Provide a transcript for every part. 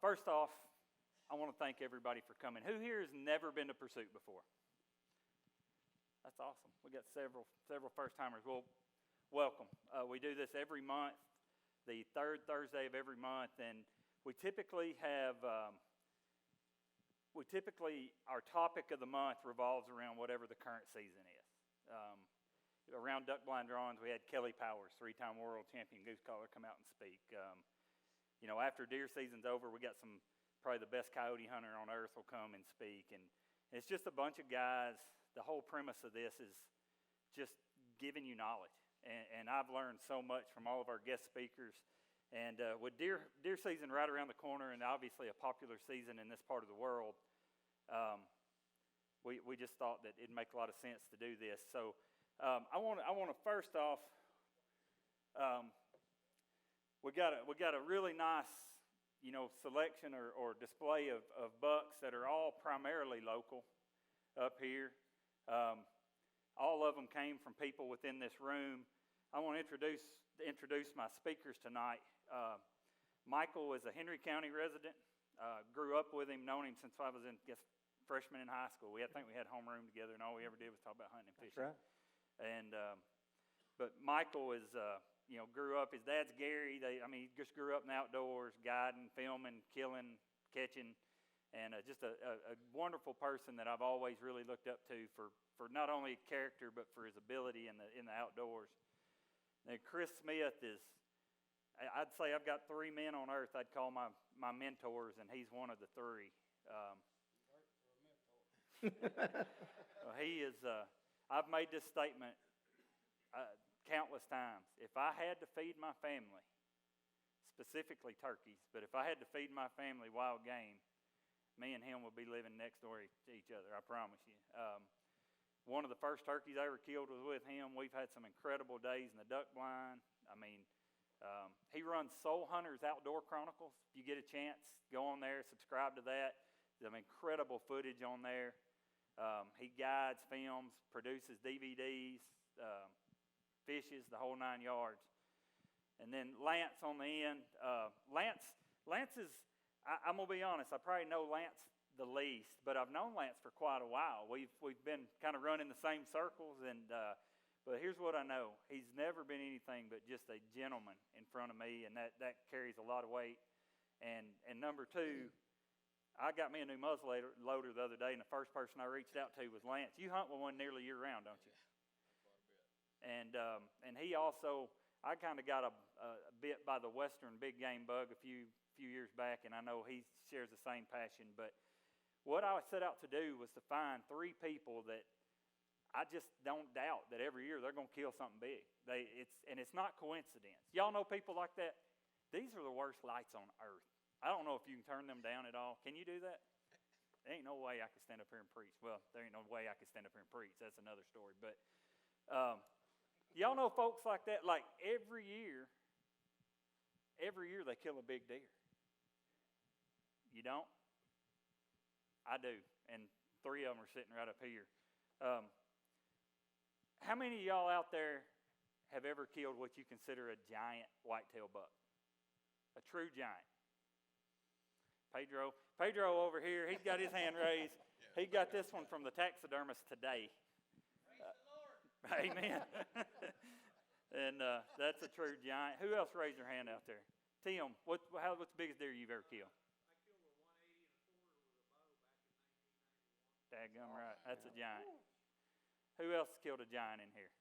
First off, I want to thank everybody for coming. Who here has never been to Pursuit before? That's awesome. We got several first-timers. Well, welcome. We do this every month, the third Thursday of every month, and we typically have, our topic of the month revolves around whatever the current season is. Around duck blind drawings, we had Kelly Powers, 3-time world champion goose caller, come out and speak. After deer season's over, we got probably the best coyote hunter on earth will come and speak. And it's just a bunch of guys. The whole premise of this is just giving you knowledge. And I've learned so much from all of our guest speakers. And with deer season right around the corner, and obviously a popular season in this part of the world, we just thought that it'd make a lot of sense to do this. So I want to first off, we got a really nice, selection or display of bucks that are all primarily local up here. All of them came from people within this room. I want to introduce my speakers tonight. Michael is a Henry County resident. Grew up with him, known him since I was freshman in high school. I think we had homeroom together, and all we ever did was talk about hunting and fishing. That's right. And but Michael is, grew up. His dad's Gary. He just grew up in the outdoors, guiding, filming, killing, catching, and just a wonderful person that I've always really looked up to for not only character but for his ability in the outdoors. Now, Chris Smith is, I'd say I've got 3 men on earth I'd call my mentors, and he's one of the 3. He is. I've made this statement countless times. If I had to feed my family, specifically turkeys, but if I had to feed my family wild game, me and him would be living next door to each other, I promise you. One of the first turkeys I ever killed was with him. We've had some incredible days in the duck blind. He runs Soul Hunters Outdoor Chronicles. If you get a chance, go on there, subscribe to that. There's some incredible footage on there. He guides, films, produces DVDs, fishes, the whole 9 yards. And then Lance on the end. Lance is, I'm going to be honest, I probably know Lance the least, but I've known Lance for quite a while. We've been kind of running the same circles, but here's what I know. He's never been anything but just a gentleman in front of me, and that carries a lot of weight. And number 2, I got me a new muzzle loader the other day, and the first person I reached out to was Lance. You hunt with one nearly year-round, don't you? And he also, I kind of got a bit by the Western big game bug a few years back, and I know he shares the same passion. But what I set out to do was to find 3 people that I just don't doubt that every year they're going to kill something big. It's not coincidence. Y'all know people like that? These are the worst lights on earth. I don't know if you can turn them down at all. Can you do that? There ain't no way I could stand up here and preach. Well, there ain't no way I could stand up here and preach. That's another story. But y'all know folks like that. Like every year they kill a big deer. You don't? I do. And 3 of them are sitting right up here. How many of y'all out there have ever killed what you consider a giant whitetail buck? A true giant. Pedro over here, he's got his hand raised. He got this one from the taxidermist today. Praise the Lord. Amen. And that's a true giant. Who else raised their hand out there? Tim, what's the biggest deer you've ever killed? I killed a 180 and a quarter with a bow back in 1991. Daggum right. That's a giant. Who else killed a giant in here?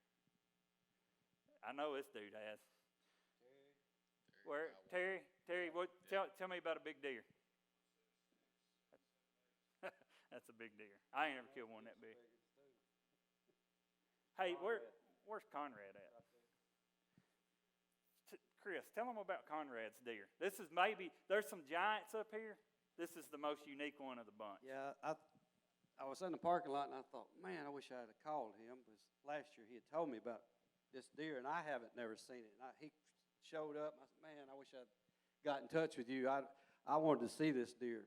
I know this dude has. Terry, tell me about a big deer. That's a big deer. I ain't ever killed one that big. Hey, where's Conrad at? Chris, tell them about Conrad's deer. This is there's some giants up here. This is the most unique one of the bunch. Yeah, I was in the parking lot and I thought, man, I wish I had called him, because last year he had told me about this deer and I haven't never seen it. And he showed up and I said, man, I wish I'd got in touch with you. I wanted to see this deer.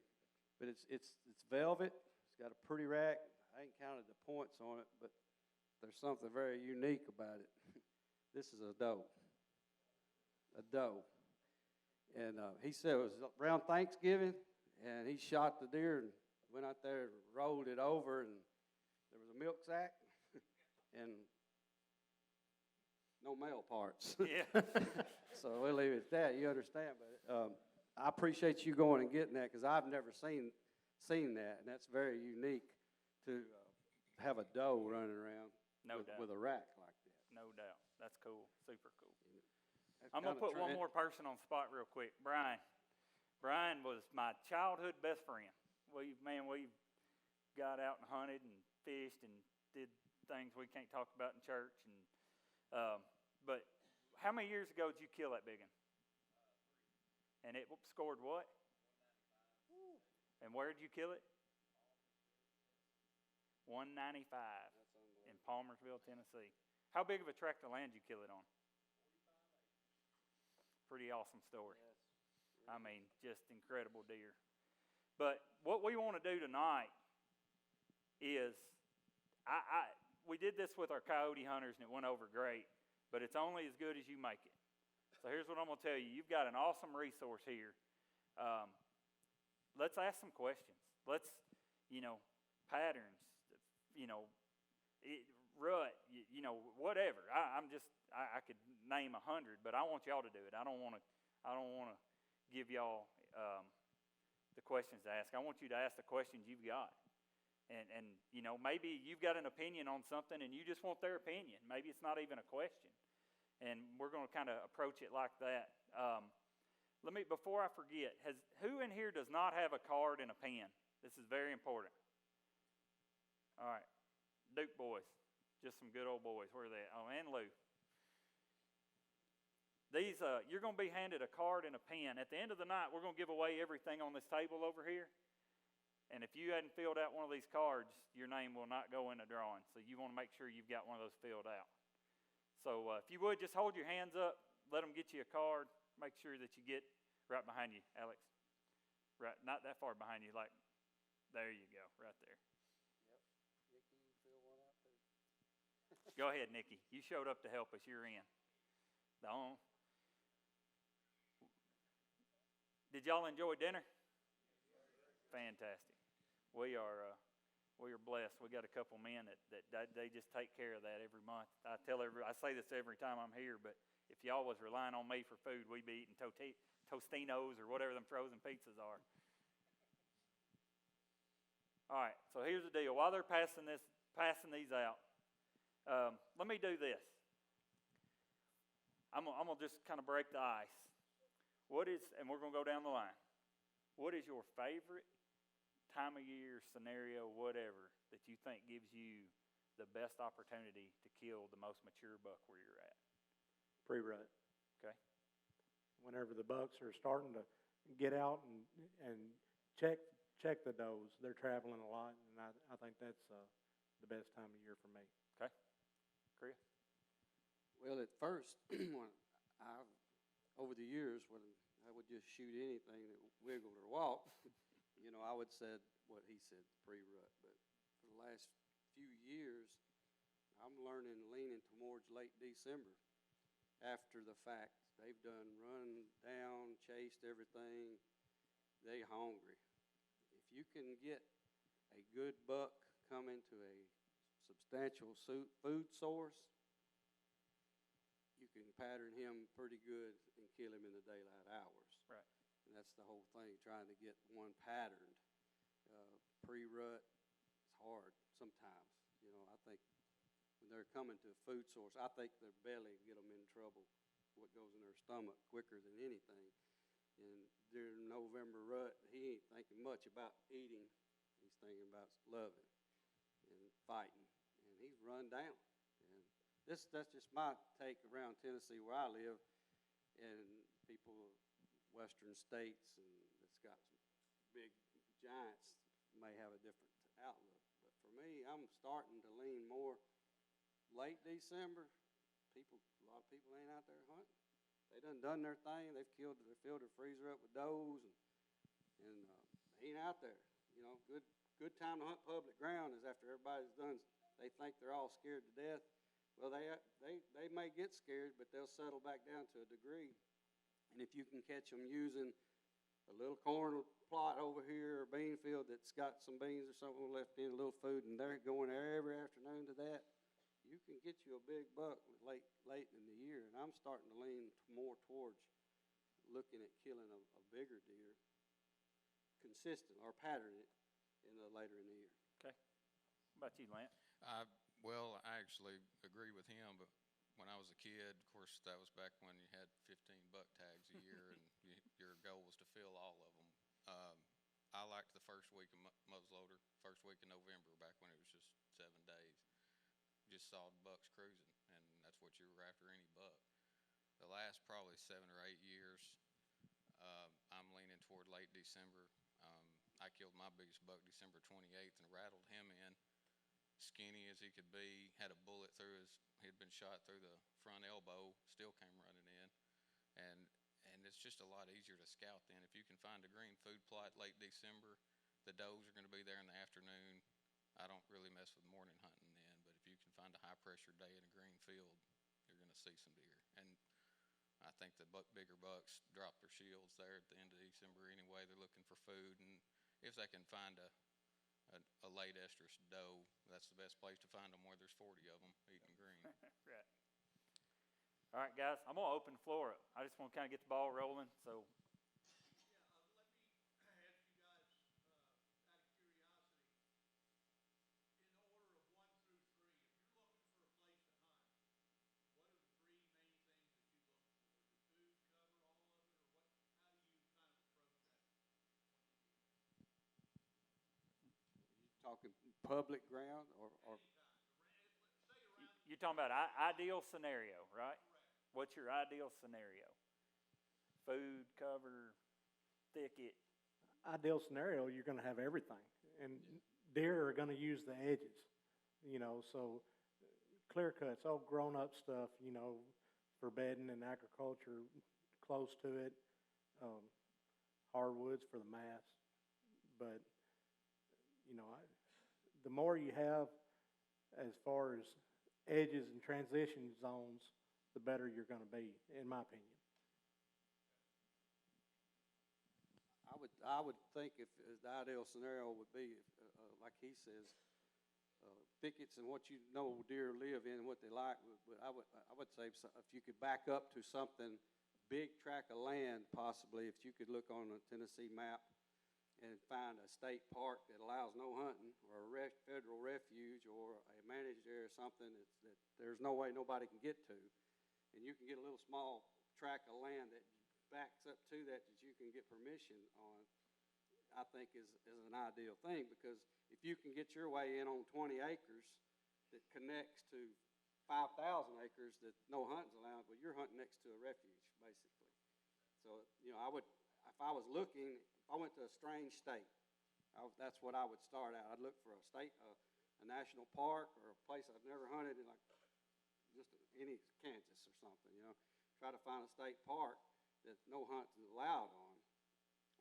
But it's velvet. It's got a pretty rack. I ain't counted the points on it, but there's something very unique about it. This is a doe. And he said it was around Thanksgiving, and he shot the deer and went out there and rolled it over, and there was a milk sack and no male parts. Yeah. So we'll leave it at that. You understand, but I appreciate you going and getting that because I've never seen that, and that's very unique to have a doe running around with a rack like that. No doubt. That's cool. Super cool. That's I'm going to put one more person on the spot real quick. Brian. Brian was my childhood best friend. We got out and hunted and fished and did things we can't talk about in church. But how many years ago did you kill that big one? And it scored what? And where did you kill it? 195 in Palmersville, Tennessee. How big of a tract of land did you kill it on? Pretty awesome story. Yes. I mean, just incredible deer. But what we want to do tonight is, we did this with our coyote hunters and it went over great, but it's only as good as you make it. So here's what I'm going to tell you. You've got an awesome resource here. Let's ask some questions. Let's, patterns, rut, whatever. I could name 100, but I want y'all to do it. I don't want to give y'all the questions to ask. I want you to ask the questions you've got. And maybe you've got an opinion on something and you just want their opinion. Maybe it's not even a question. And we're going to kind of approach it like that. Before I forget, who in here does not have a card and a pen? This is very important. All right. Duke boys. Just some good old boys. Where are they at? Oh, and Lou. These, you're going to be handed a card and a pen. At the end of the night, we're going to give away everything on this table over here. And if you hadn't filled out one of these cards, your name will not go in the drawing. So you want to make sure you've got one of those filled out. So if you would, just hold your hands up. Let them get you a card. Make sure that you get right behind you, Alex. Right, not that far behind you. Like, there you go, right there. Go ahead, Nikki. You showed up to help us. You're in. Did y'all enjoy dinner? Fantastic. We are blessed. We got a couple men that they just take care of that every month. I say this every time I'm here, but if y'all was relying on me for food, we'd be eating Tostinos or whatever them frozen pizzas are. All right. So here's the deal. While they're passing these out. Let me do this. I'm going to just kind of break the ice. And we're going to go down the line. What is your favorite time of year, scenario, whatever, that you think gives you the best opportunity to kill the most mature buck where you're at? Pre-rut. Okay. Whenever the bucks are starting to get out and check the does, they're traveling a lot, and I think that's the best time of year for me. Okay. Chris? Well, at first, over the years, when I would just shoot anything that wiggled or walked, I would say what he said, pre-rut. But for the last few years, I'm leaning towards late December. After the fact, they've done run down, chased everything. They hungry. If you can get a good buck come into a substantial food source, you can pattern him pretty good and kill him in the daylight hours. Right. And that's the whole thing, trying to get one patterned. Pre-rut, it's hard sometimes. I think when they're coming to a food source, I think their belly get them in trouble, what goes in their stomach quicker than anything. And during November rut, he ain't thinking much about eating. He's thinking about loving and fighting. And he's run down. And that's just my take around Tennessee where I live. And people, western states, and it's got some big giants may have a different outlook. But for me, I'm starting to lean more late December. A lot of people ain't out there hunting. They done their thing. They've filled their freezer up with does, and they ain't out there. Good time to hunt public ground is after everybody's done. They think they're all scared to death. Well, they may get scared, but they'll settle back down to a degree. And if you can catch them using a little corn plot over here or bean field that's got some beans or something left in, a little food, and they're going there every afternoon to that, you can get you a big buck late in the year. And I'm starting to lean more towards looking at killing a bigger deer consistent or pattern it later in the year. Okay. What about you, Lance? Well, I actually agree with him, but when I was a kid, of course, that was back when you had 15 buck tags a year, and your goal was to fill all of them. I liked the first week of muzzleloader, first week of November, back when it was just 7 days. Just saw the bucks cruising, and that's what you were after, any buck. The last probably 7 or 8 years, I'm leaning toward late December. I killed my biggest buck December 28th and rattled him in. Skinny as he could be, had a bullet through he'd been shot through the front elbow, still came running in. And it's just a lot easier to scout then. If you can find a green food plot late December, the does are going to be there in the afternoon. I don't really mess with morning hunting then, but if you can find a high pressure day in a green field, you're going to see some deer. And I think the bigger bucks drop their shields there at the end of December anyway. They're looking for food, and if they can find a late estrus doe, that's the best place to find them, where there's 40 of them eating green. Right. All right, guys, I'm going to open the floor up. I just want to kind of get the ball rolling. So, Let me ask you guys, out of curiosity, in order of 1 through 3, if you're looking for a place to hunt, what are the 3 main things that you look for? Does food cover all of it, or what? How do you kind of approach that when you do that? Talking public ground or you're talking about ideal scenario, right? Correct. What's your ideal scenario? Food, cover, thicket. Ideal scenario, you're going to have everything, and deer are going to use the edges, so clear cuts, all grown up stuff, for bedding and agriculture close to it, hardwoods for the mass. But the more you have as far as edges and transition zones, the better you're going to be, in my opinion. I would think if the ideal scenario would be, like he says, thickets and what deer live in and what they like. But I would say if you could back up to something, big tract of land possibly, if you could look on a Tennessee map and find a state park that allows no hunting, or a federal refuge, or a managed area or something that there's no way nobody can get to, and you can get a little small tract of land that backs up to that you can get permission on, I think is an ideal thing, because if you can get your way in on 20 acres that connects to 5,000 acres that no hunting's allowed, but you're hunting next to a refuge, basically. So, I would, if I was looking, if I went to a strange state, that's what I would start out. I'd look for a state, a national park, or a place I've never hunted in, like just any Kansas or something, Try to find a state park that no hunting is allowed on,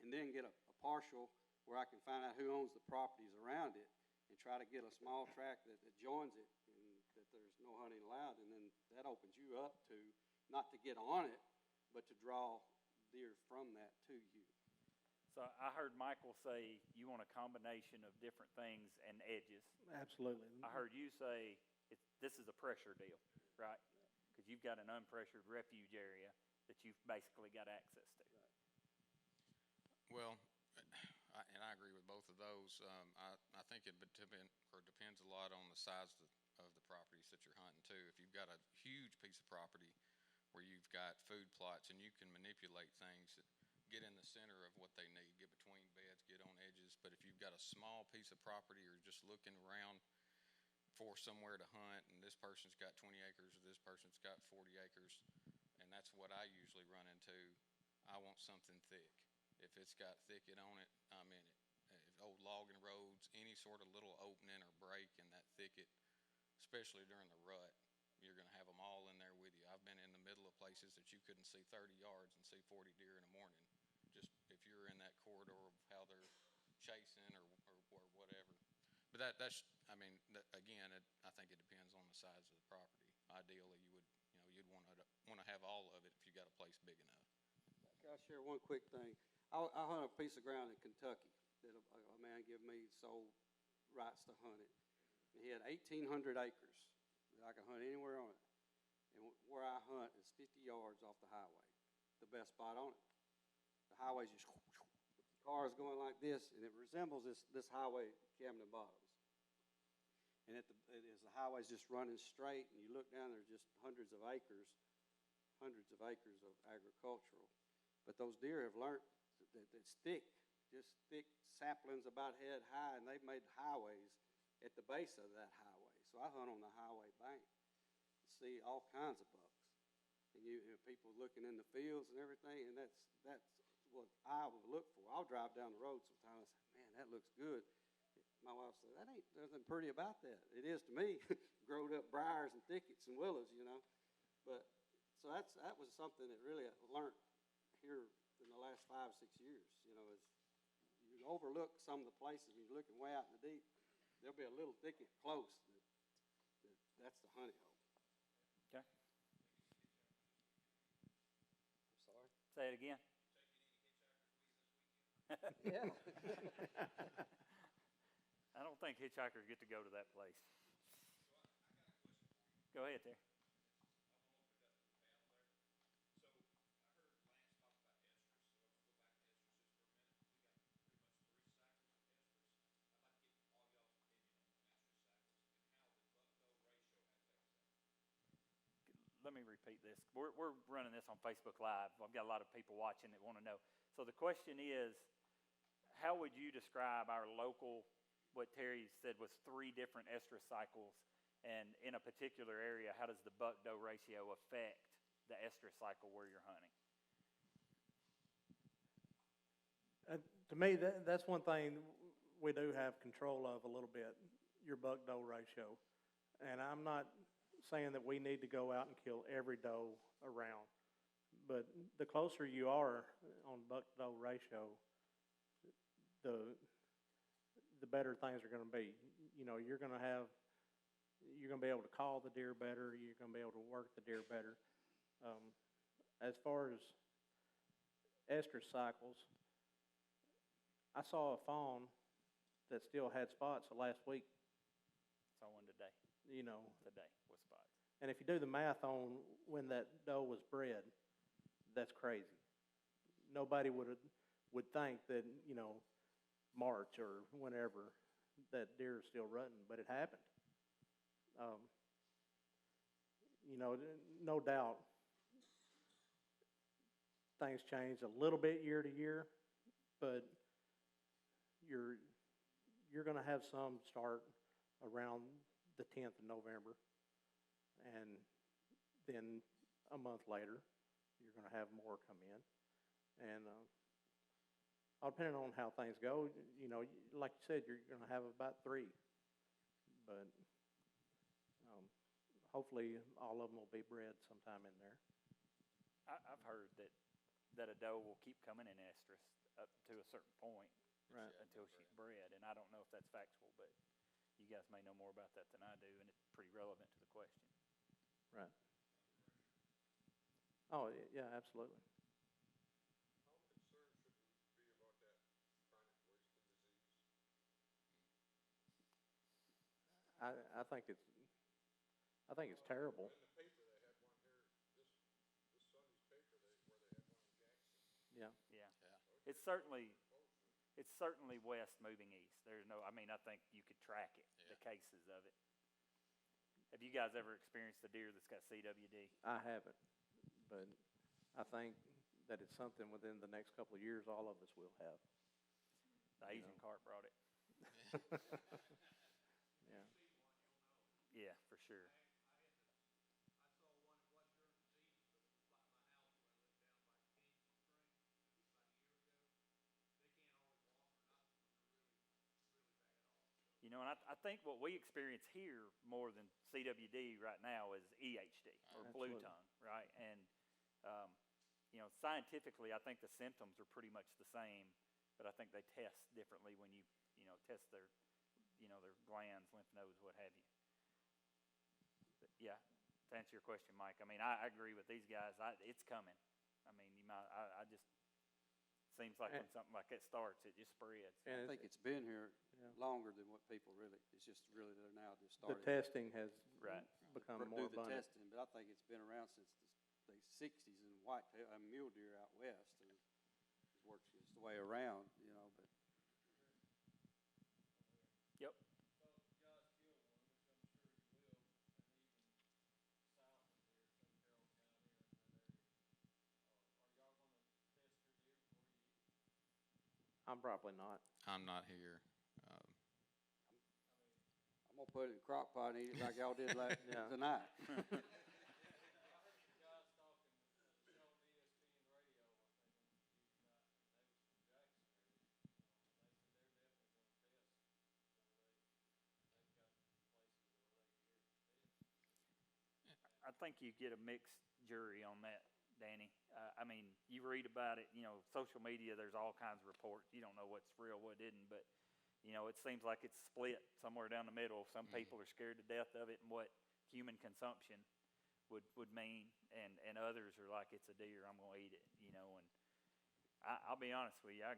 and then get a partial where I can find out who owns the properties around it, and try to get a small tract that joins it, and that there's no hunting allowed, and then that opens you up to, not to get on it, but to draw deer from that to you. So I heard Michael say you want a combination of different things and edges. Absolutely. I heard you say this is a pressure deal, right? Because you've got an unpressured refuge area that you've basically got access to. Well, and I agree with both of those. I think it depends a lot on the size of the properties that you're hunting too. If you've got a huge piece of property where you've got food plots and you can manipulate things that get in the center of what they need, get between beds, get on edges. But if you've got a small piece of property or just looking around for somewhere to hunt, and this person's got 20 acres or this person's got 40 acres, and that's what I usually run into, I want something thick. If it's got thicket on it, I'm in it. If old logging roads, any sort of little opening or break in that thicket, especially during the rut, you're going to have them all in there with you. I've been in the middle of places that you couldn't see 30 yards and see 40 deer in the morning. Just if you're in that corridor of how they're chasing or whatever. But again, I think it depends on the size of the property. Ideally, you'd want to have all of it if you got a place big enough. Can I share one quick thing? I hunt a piece of ground in Kentucky that a man gave me sole rights to hunt it. And he had 1,800 acres that I could hunt anywhere on it. And where I hunt is 50 yards off the highway, the best spot on it. The highway's just, cars going like this, and it resembles this highway at Camden Bottoms. And as the highway's just running straight, and you look down, there's just hundreds of acres of agricultural. But those deer have learned that it's thick, just thick saplings about head high, and they've made highways at the base of that highway. So I hunt on the highway bank and see all kinds of bucks. And people looking in the fields and everything, and that's what I would look for. I'll drive down the road sometimes and say, man, that looks good. My wife said, that ain't nothing pretty about that. It is to me, growed up briars and thickets and willows, you know. But so that was something that really I learned here in the last 5 or 6 years. You know, is you overlook some of the places when you're looking way out in the deep. There'll be a little thicket close. That's the honey hole. Okay. I'm sorry. Say it again. Yeah. I don't think hitchhikers get to go to that place. Go ahead there. Let me repeat this. We're running this on Facebook Live. I've got a lot of people watching that want to know. So the question is, how would you describe our local, what Terry said was 3 different estrus cycles, and in a particular area, how does the buck-doe ratio affect the estrus cycle where you're hunting? To me, that's one thing we do have control of a little bit, your buck-doe ratio. And I'm not saying that we need to go out and kill every doe around. But the closer you are on buck-doe ratio, the better things are going to be. You know, you're going to be able to call the deer better. You're going to be able to work the deer better. As far as estrus cycles, I saw a fawn that still had spots last week. Saw one today. You know, Today with spots. and if you do the math on when that doe was bred, that's crazy. Nobody would think that, you know, March or whenever that deer is still rutting, but it happened. You know, no doubt things change a little bit year to year, but you're going to have some start around the 10th of November, and then a month later, you're going to have more come in. And depending on how things go, you know, like you said, you're going to have about 3. But hopefully all of them will be bred sometime in there. I've heard that a doe will keep coming in estrus up to a certain point, Right. until she's bred. And I don't know if that's factual, but you guys may know more about that than I do, and it's pretty relevant to the question. Right. Oh, yeah, absolutely. How concerned should we be about that chronic wasting disease? I think it's terrible. In the paper, they had one here, this Sunday's paper, where they had one in Jackson. Yeah. Yeah. It's certainly west moving east. There's no, I mean, I think you could track it, the cases of it. Have you guys ever experienced a deer that's got CWD? I haven't, but I think that it's something within the next couple of years all of us will have. The Asian carp brought it. Yeah. Yeah, for sure. I saw one, it was during the season, but it was by my house where I live down by Canyon Spring. It was about a year ago. They can't always walk or nothing when they're really, really bad off. So You know, and I think what we experience here more than CWD right now is EHD, or blue Absolutely. tongue, right? And, you know, scientifically, I think the symptoms are pretty much the same, but I think they test differently when you know, test their glands, lymph nodes, what have you. But yeah, to answer your question, Mike, I mean, I agree with these guys. It's coming. I I mean, you might, I just, seems like when something like that starts, it just spreads. I And think it's been here Yeah. longer than what people really, it's just really they're now just the starting. testing has Right. become do more the abundant. testing, but I think it's been around since the sixties in whitetail, mule deer out west, and it's worked its way around, you know, but. Yep. So if you guys kill one, which I'm sure you will, and even south of there, say Carroll County or in that area, are y'all gonna test your deer before you eat it? I'm probably not. I'm not here. I'm gonna put it in the crock pot and eat it like y'all did Yeah. tonight. I heard you guys talking, a show on ESPN radio, I think, on Tuesday night, and they was from Jackson area. They said they're definitely gonna test before they've got places where they get here to test. I think you get a mixed jury on that, Danny. I mean, you read about it, social media, there's all kinds of reports. You don't know what's real, what isn't, but, it seems like it's split somewhere down the middle. Some people are scared to death of it and what human consumption would mean, and others are like, it's a deer, I'm going to eat it, and I'll be honest with you, I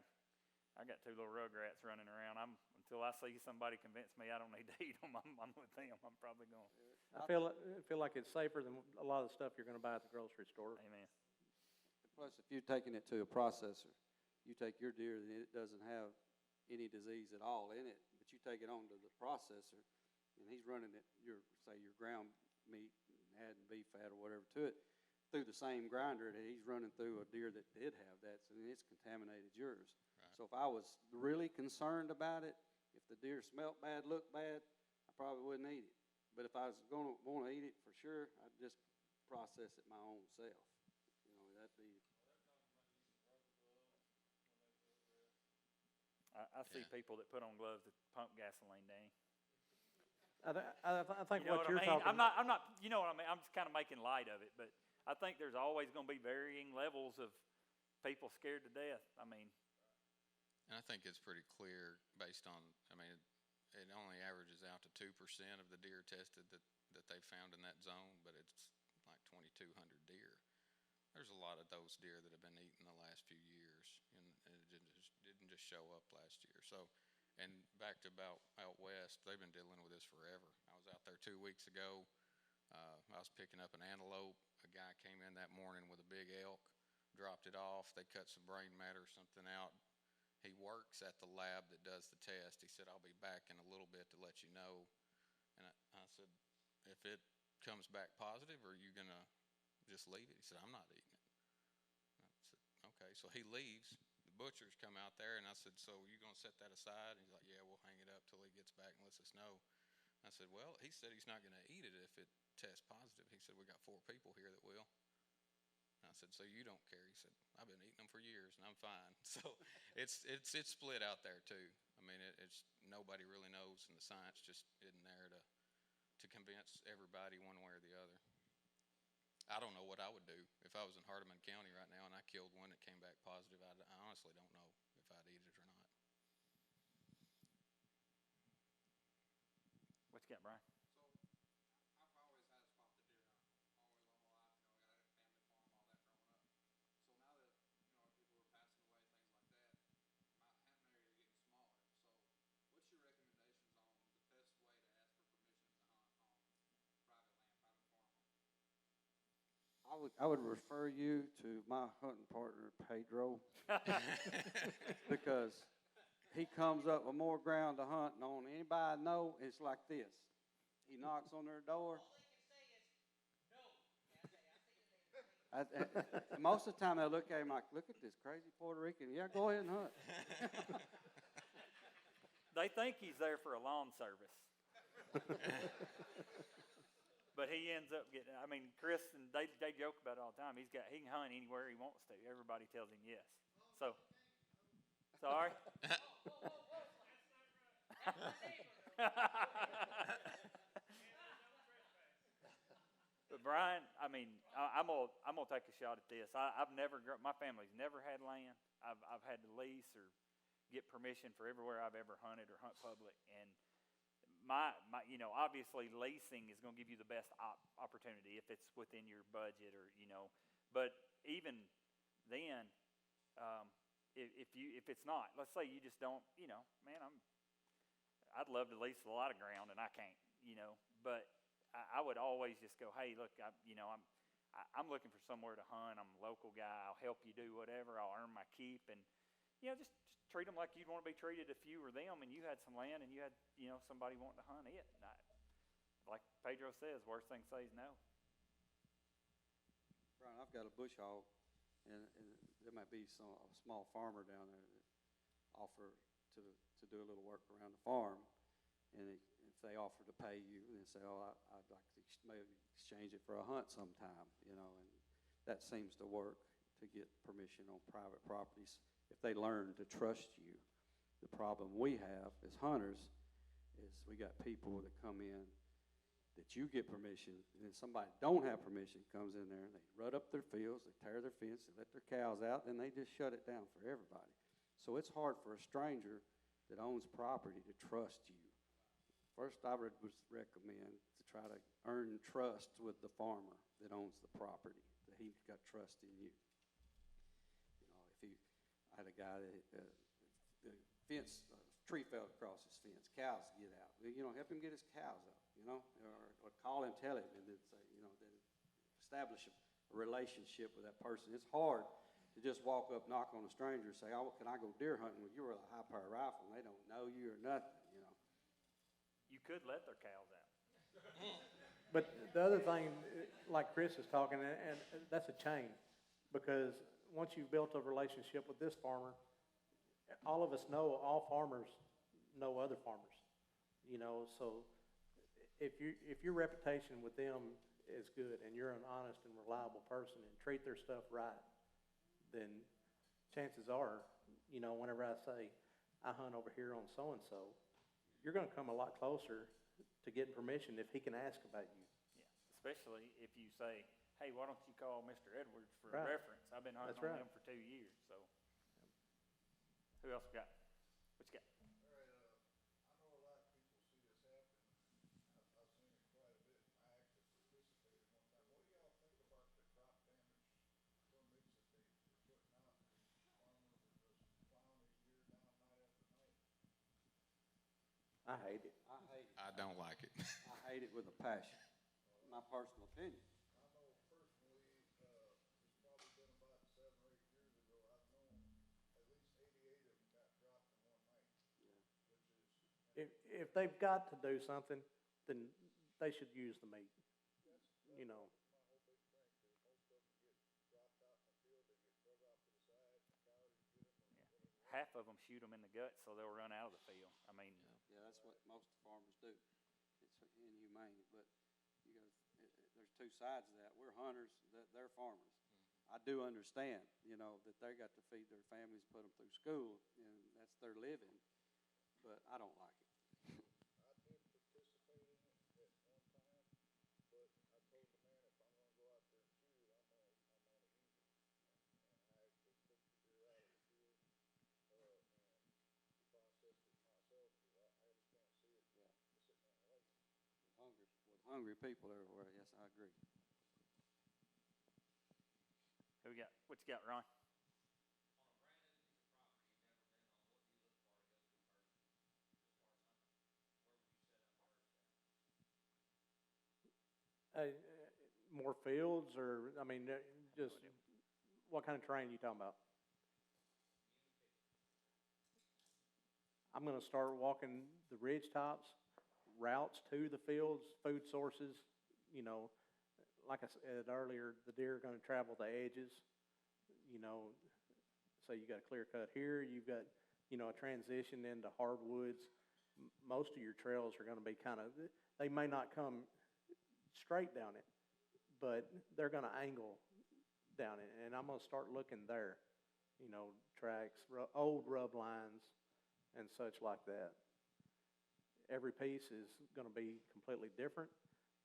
got two little rugrats running around. Until I see somebody convince me I don't need to eat them, I'm with them. I'm probably going. I feel like it's safer than a lot of the stuff you're going to buy at the grocery store. Amen. Plus, if you're taking it to a processor, you take your deer and it doesn't have any disease at all in it, but you take it on to the processor, and he's running it, your ground meat, and adding beef fat or whatever to it, through the same grinder that he's running through a deer that did have that, so then it's contaminated yours. Right. So if I was really concerned about it, if the deer smelt bad, looked bad, I probably wouldn't eat it. But if I was going to want to eat it for sure, I'd just process it my own self. That'd be. I see Yeah. people that put on gloves that pump gasoline, Danny. I think You know what what you're I mean? talking. I'm not. You know what I mean? I'm just kind of making light of it, but I think there's always going to be varying levels of people scared to death. I mean, And I think it's pretty clear based on, it only averages out to 2% of the deer tested that they found in that zone, but it's like 2,200 deer. There's a lot of those deer that have been eaten the last few years, and it didn't just show up last year. So, and back to about out west, they've been dealing with this forever. I was out there 2 weeks ago. I was picking up an antelope. A guy came in that morning with a big elk, dropped it off. They cut some brain matter or something out. He works at the lab that does the test. He said, I'll be back in a little bit to let you know. And I said, if it comes back positive, are you going to just leave it? He said, I'm not eating it. I said, okay. So he leaves. The butchers come out there, and I said, so are you going to set that aside? And he's like, yeah, we'll hang it up till he gets back and lets us know. I said, well, he said he's not going to eat it if it tests positive. He said, we got 4 people here that will. And I said, so you don't care? He said, I've been eating them for years, and I'm fine. So it's split out there too. I mean, it's nobody really knows, and the science just isn't there to convince everybody one way or the other. I don't know what I would do if I was in Hardeman County right now and I killed one that came back positive. I honestly don't know if I'd eat it or not. what you got, Brian? So, I've always had a spot to deer hunt, always all my life. I got a family farm, all that growing up. So now that people are passing away, things like that, my hunting areas are getting smaller. So, what's your recommendations on the best way to ask for permission to hunt on private land, private farmland? I would refer you to my hunting partner, Pedro, because he comes up with more ground to hunt than on anybody I know. It's like this. He knocks on their door. Most of the time, they look at him like, look at this crazy Puerto Rican. Yeah, go ahead and hunt. They think he's there for a lawn service. But he ends up getting, Chris, and they joke about it all the time. He can hunt anywhere he wants to. Everybody tells him yes. So, sorry? But Brian, I'm gonna take a shot at this. My family's never had land. I've had to lease or get permission for everywhere I've ever hunted or hunt public, and obviously leasing is going to give you the best opportunity if it's within your budget but even then if it's not, let's say you just don't, man, I'd love to lease a lot of ground and I can't, but I would always just go, hey, look, I'm looking for somewhere to hunt. I'm a local guy. I'll help you do whatever. I'll earn my keep, and just treat them like you'd want to be treated if you were them and you had some land and you had somebody wanting to hunt it. Like Pedro says, worst thing to say is no. Brian, I've got a bush hog, and there might be a small farmer down there that offer to do a little work around the farm, and if they offer to pay you, and they say, oh, I'd like to maybe exchange it for a hunt sometime, and that seems to work to get permission on private properties if they learn to trust you. The problem we have as hunters is we got people that come in that you get permission, and then somebody don't have permission comes in there, and they rut up their fields, they tear their fence, they let their cows out, and they just shut it down for everybody. So it's hard for a stranger that owns property to trust you. First, I would recommend to try to earn trust with the farmer that owns the property, that he's got trust in you. I had a guy that the fence, tree fell across his fence, cows get out. Help him get his cows out, or call him, tell him, and then say, then establish a relationship with that person. It's hard to just walk up, knock on a stranger, and say, oh, can I go deer hunting with you with a high-power rifle? And they don't know you or nothing, You could let their cows out. But the other thing, like Chris is talking, and that's a chain, because once you've built a relationship with this farmer, all of us know all farmers know other farmers, so if your reputation with them is good and you're an honest and reliable person and treat their stuff right, then chances are, whenever I say I hunt over here on so-and-so, you're going to come a lot closer to getting permission if he can ask about you. Yeah, especially if you say, hey, why don't you call Mr. Edwards for Right. a reference? I've been hunting That's on right. them for 2 years. So, who else got? What you got? All right, I know a lot of people see this happen. I've seen it quite a bit. I actually participated one time. What do y'all think about the crop damage permits that they're putting out? Farmers are just plowing these deer down night after night. I hate it. I hate it. I don't like it. I hate it with a passion. My personal opinion. I know personally, it's probably been about 7 or 8 years ago, I've known at least 88 of them got dropped in one night, which is, If they've got to do something, then they should use the meat. that's You know. my whole big thing, because most of them get dropped out in the field, they get drug off to the side, the cows get them, or whatever. Half of them shoot them in the gut so they'll run out of the field. I mean, Yeah, that's what most farmers do. It's inhumane, but there's two sides of that. We're hunters, they're farmers. I do understand, that they got to feed their families, put them through school, and that's their living, but I don't like it. I did participate in it at one time, but I told the man, if I'm gonna go out there and shoot it, I'm gonna eat it. And I actually took the deer out of the field, and processed it myself, because I just can't see it sitting there and waiting. With hungry people everywhere, yes, I agree. who we got? What you got, Ron? More fields, or just what kind of terrain you talking about? I'm going to start walking the ridge tops, routes to the fields, food sources. Like I said earlier, the deer are going to travel the edges. So you got a clear cut here. You've got a transition into hardwoods. Most of your trails are going to be they may not come straight down it, but they're going to angle down it, and I'm going to start looking there, tracks, old rub lines, and such like that. Every piece is going to be completely different,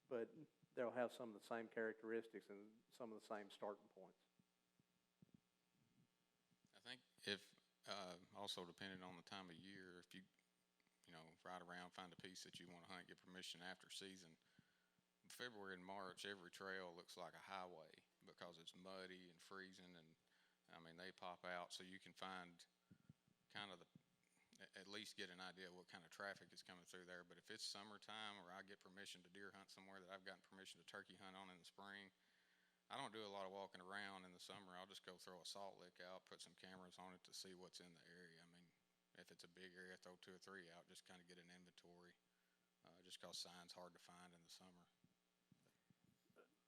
but they'll have some of the same characteristics and some of the same starting points. I think if, also depending on the time of year, if you ride around, find a piece that you want to hunt, get permission after season. February and March, every trail looks like a highway because it's muddy and freezing, and I mean, they pop out, so you can find kind of at least get an idea of what kind of traffic is coming through there. But if it's summertime or I get permission to deer hunt somewhere that I've gotten permission to turkey hunt on in the spring, I don't do a lot of walking around in the summer. I'll just go throw a salt lick out, put some cameras on it to see what's in the area. I mean, if it's a big area, throw 2 or 3 out, just kind of get an inventory. Just because sign's hard to find in the summer.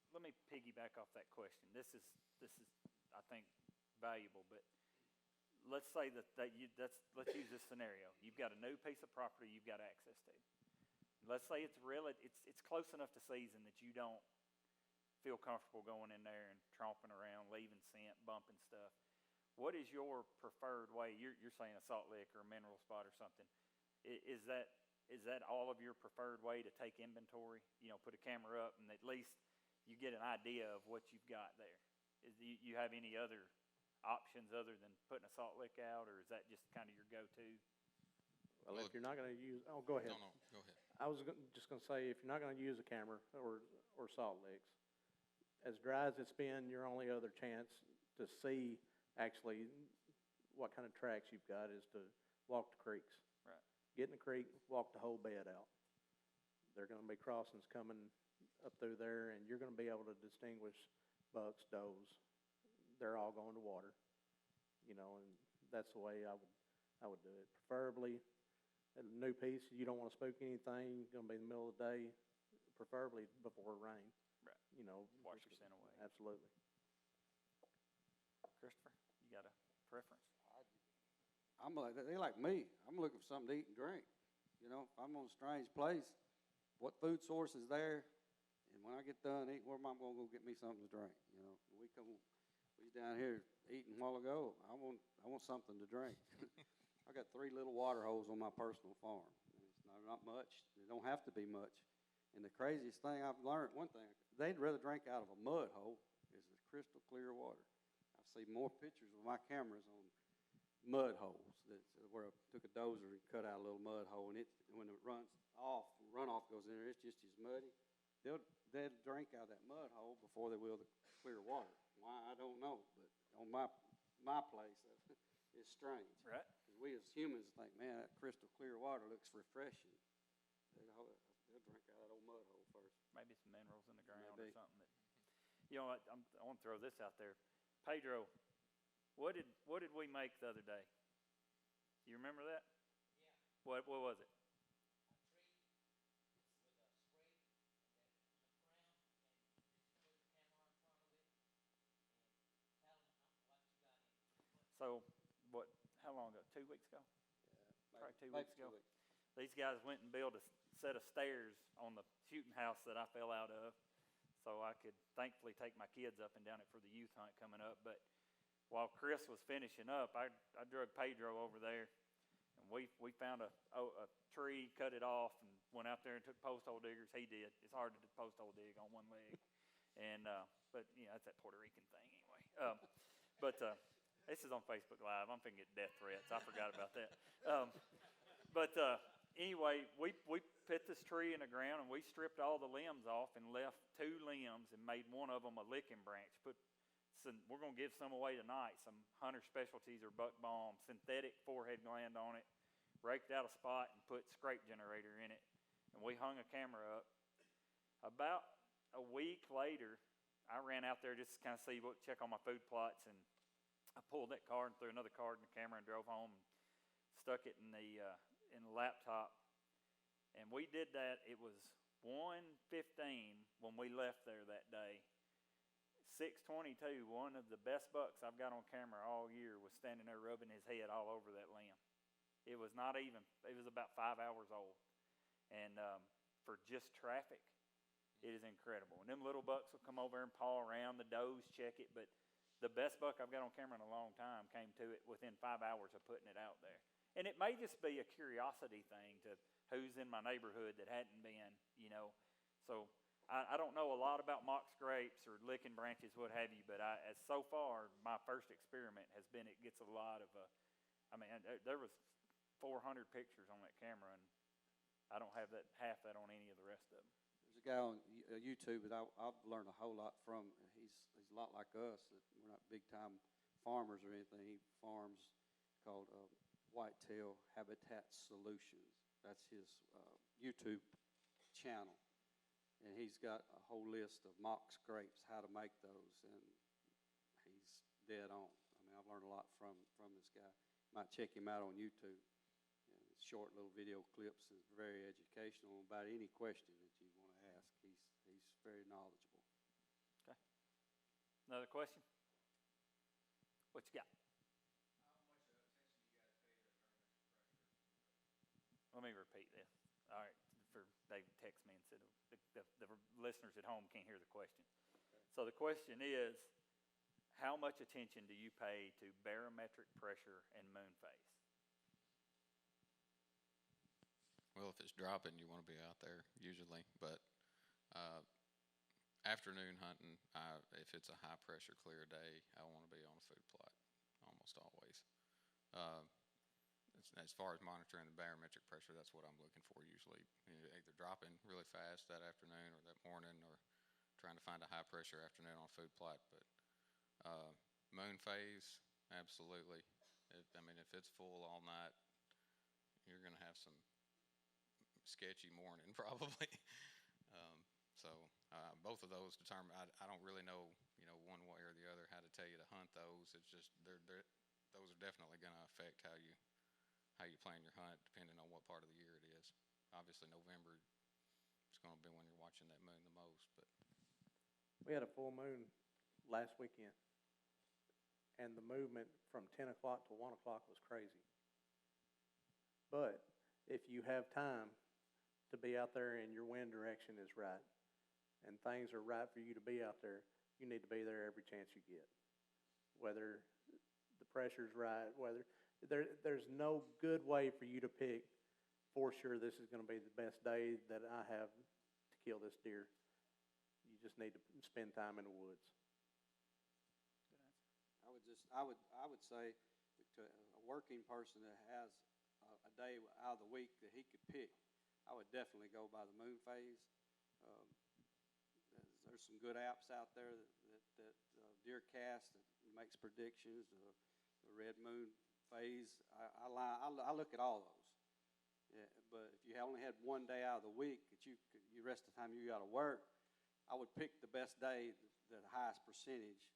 Let me piggyback off that question. This is I think valuable, but let's say let's use this scenario. You've got a new piece of property you've got access to. Let's say it's close enough to season that you don't feel comfortable going in there and tromping around, leaving scent, bumping stuff. What is your preferred way? You're saying a salt lick or a mineral spot or something. Is that all of your preferred way to take inventory? Put a camera up and at least you get an idea of what you've got there. Do you have any other options other than putting a salt lick out, or is that just kind of your go-to? Well, if you're not going to use, go ahead. No, go ahead. I was just going to say, if you're not going to use a camera or salt licks, as dry as it's been, your only other chance to see actually what kind of tracks you've got is to walk the creeks. Right. Get in the creek, walk the whole bed out. There are going to be crossings coming up through there, and you're going to be able to distinguish bucks, does. They're all going to water, and that's the way I would do it. Preferably, a new piece, you don't want to spook anything. Going to be in the middle of the day, preferably before rain. Right. Wash your scent away. Absolutely. Christopher, you got a preference? They like me. I'm looking for something to eat and drink. If I'm on a strange place, what food source is there? And when I get done eating, where am I going to go get me something to drink? We was down here eating a while ago. I want something to drink. I got 3 little water holes on my personal farm. It's not much. It don't have to be much. And the craziest thing I've learned, one thing, they'd rather drink out of a mud hole is the crystal clear water. I've seen more pictures with my cameras on mud holes where I took a dozer and cut out a little mud hole, and when it runoff goes in there, it's just as muddy. They'll drink out of that mud hole before they will the clear water. Why, I don't know, but on my place, it's strange. Right. Because we as humans think, man, that crystal clear water looks refreshing. They'll drink out of that old mud hole first. Maybe some minerals in the ground Maybe. or something. I want to throw this out there. Pedro, what did we make the other day? You remember that? Yeah. What was it? So, how long ago? 2 weeks ago? Yeah, Probably 2 weeks maybe ago. 2 weeks. These guys went and built a set of stairs on the shooting house that I fell out of, so I could thankfully take my kids up and down it for the youth hunt coming up. But while Chris was finishing up, I drug Pedro over there, and we found a tree, cut it off, and went out there and took post hole diggers. He did. It's hard to post hole dig on one leg, and but that's that Puerto Rican thing anyway. This is on Facebook Live. I'm finna get death threats. I forgot about that. Anyway, we put this tree in the ground, and we stripped all the limbs off and left 2 limbs and made one of them a licking branch. We're going to give some away tonight, some hunter specialties or buck balm, synthetic forehead gland on it, raked out a spot and put scrape generator in it, and we hung a camera up. About a week later, I ran out there just to kind of check on my food plots, and I pulled that card and threw another card in the camera and drove home and stuck it in the laptop. And we did that. It was 1:15 when we left there that day. 6:22, one of the best bucks I've got on camera all year was standing there rubbing his head all over that limb. It was about 5 hours old. And for just traffic, it is incredible. And them little bucks will come over and paw around, the does check it, but the best buck I've got on camera in a long time came to it within 5 hours of putting it out there. And it may just be a curiosity thing to who's in my neighborhood that hadn't been, So I don't know a lot about mock scrapes or licking branches, what have you, but so far, my first experiment has been it gets a lot of, there was 400 pictures on that camera, and I don't have half that on any of the rest of them. There's a guy on YouTube that I've learned a whole lot from. He's a lot like us. We're not big-time farmers or anything. He farms called Whitetail Habitat Solutions. That's his YouTube channel. And he's got a whole list of mock scrapes, how to make those, and he's dead on. I mean, I've learned a lot from this guy. Might check him out on YouTube. And it's short little video clips and very educational about any question that you want to ask. He's very knowledgeable. Okay. Another question? What you got? Let me repeat this. All right, for David text me and said the listeners at home can't hear the question. So the question is, how much attention do you pay to barometric pressure and moon phase? Well, if it's dropping, you want to be out there usually, but afternoon hunting, if it's a high pressure clear day, I want to be on a food plot almost always. As far as monitoring the barometric pressure, that's what I'm looking for usually. Either dropping really fast that afternoon or that morning, or trying to find a high pressure afternoon on a food plot. But moon phase, absolutely. If it's full all night, you're going to have some sketchy morning probably. Both of those determine. I don't really know, one way or the other how to tell you to hunt those. It's just those are definitely going to affect how you plan your hunt, depending on what part of the year it is. Obviously, November is going to be when you're watching that moon the most. But We had a full moon last weekend, and the movement from 10 o'clock to 1 o'clock was crazy. But if you have time to be out there and your wind direction is right, and things are right for you to be out there, you need to be there every chance you get. Whether the pressure's right, whether there's no good way for you to pick for sure this is going to be the best day that I have to kill this deer. You just need to spend time in the woods. I would say to a working person that has a day out of the week that he could pick, I would definitely go by the moon phase. There's some good apps out there that DeerCast that makes predictions. The red moon phase. I look at all those. Yeah, but if you only had one day out of the week that you rest of the time you got to work, I would pick the best day, the highest percentage.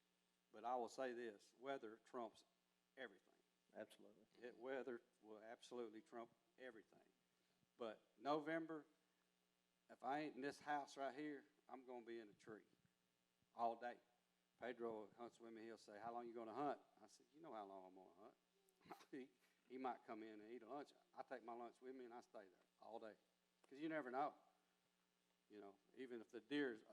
But I will say this: weather trumps everything. Absolutely. Weather will absolutely trump everything. But November, if I ain't in this house right here, I'm going to be in a tree all day. Pedro hunts with me. He'll say, "How long you going to hunt?" I said, "You know how long I'm going to hunt." he might come in and eat a lunch. I take my lunch with me and I stay there all day because you never know. Even if the deer's,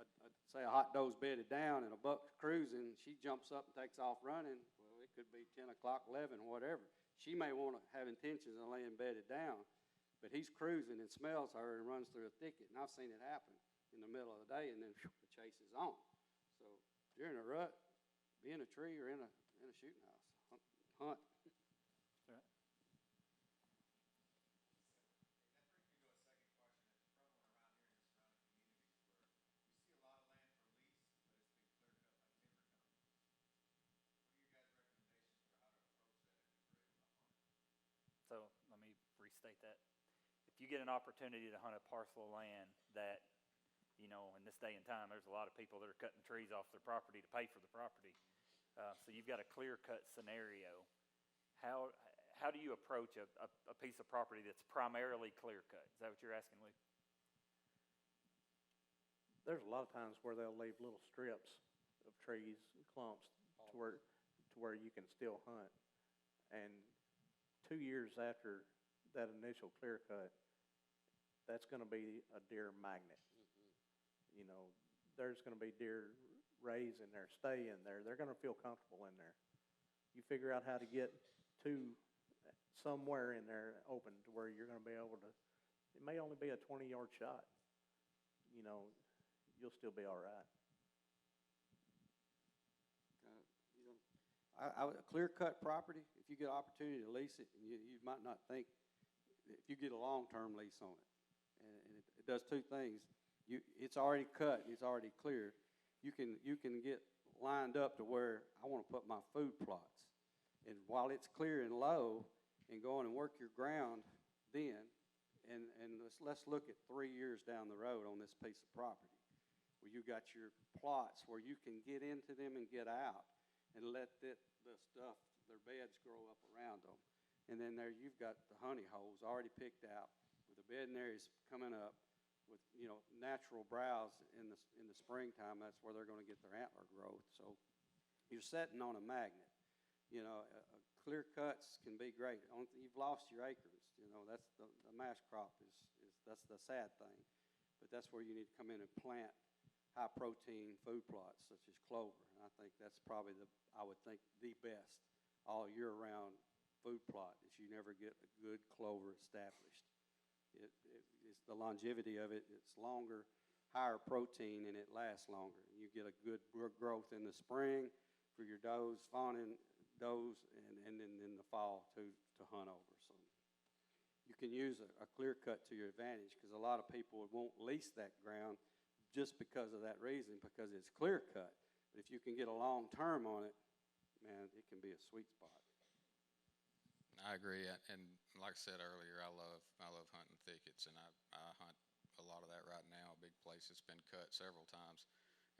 say a hot doe's bedded down and a buck's cruising, she jumps up and takes off running. Well, it could be 10 o'clock, 11, whatever. She may want to have intentions of laying bedded down, but he's cruising and smells her and runs through a thicket. And I've seen it happen in the middle of the day, and then the chase is on. So if you're in a rut, be in a tree or in a shooting house. Hunt. That's right. So let me restate that. If you get an opportunity to hunt a parcel of land that, in this day and time, there's a lot of people that are cutting trees off their property to pay for the property. So you've got a clear-cut scenario. How do you approach a piece of property that's primarily clear-cut? Is that what you're asking, Luke? There's a lot of times where they'll leave little strips of trees and clumps to where you can still hunt. And 2 years after that initial clear cut, that's going to be a deer magnet. There's going to be deer raise in there, stay in there. They're going to feel comfortable in there. You figure out how to get to somewhere in there open to where you're going to be able to, it may only be a 20-yard shot. You'll still be all right. A clear-cut property, if you get an opportunity to lease it, and you might not think, if you get a long-term lease on it, and it does two things. It's already cut, it's already cleared. You can get lined up to where I want to put my food plots. And while it's clear and low, and go on and work your ground then, and let's look at 3 years down the road on this piece of property, where you got your plots where you can get into them and get out, and let the stuff, their beds grow up around them. And then there you've got the honey holes already picked out, with the bedding areas coming up, with natural browse in the springtime. That's where they're going to get their antler growth. So you're setting on a magnet. Clear cuts can be great. You've lost your acres. That's the mash crop is that's the sad thing. But that's where you need to come in and plant high protein food plots such as clover. And I think that's probably the best all year round food plot is you never get a good clover established. It's the longevity of it. It's longer, higher protein, and it lasts longer. You get a good growth in the spring for your does, fawning does, and then in the fall to hunt over. So you can use a clear cut to your advantage, because a lot of people won't lease that ground just because of that reason, because it's clear cut. But if you can get a long term on it, man, it can be a sweet spot. I agree, and like I said earlier, I love hunting thickets, and I hunt a lot of that right now. A big place that's been cut several times,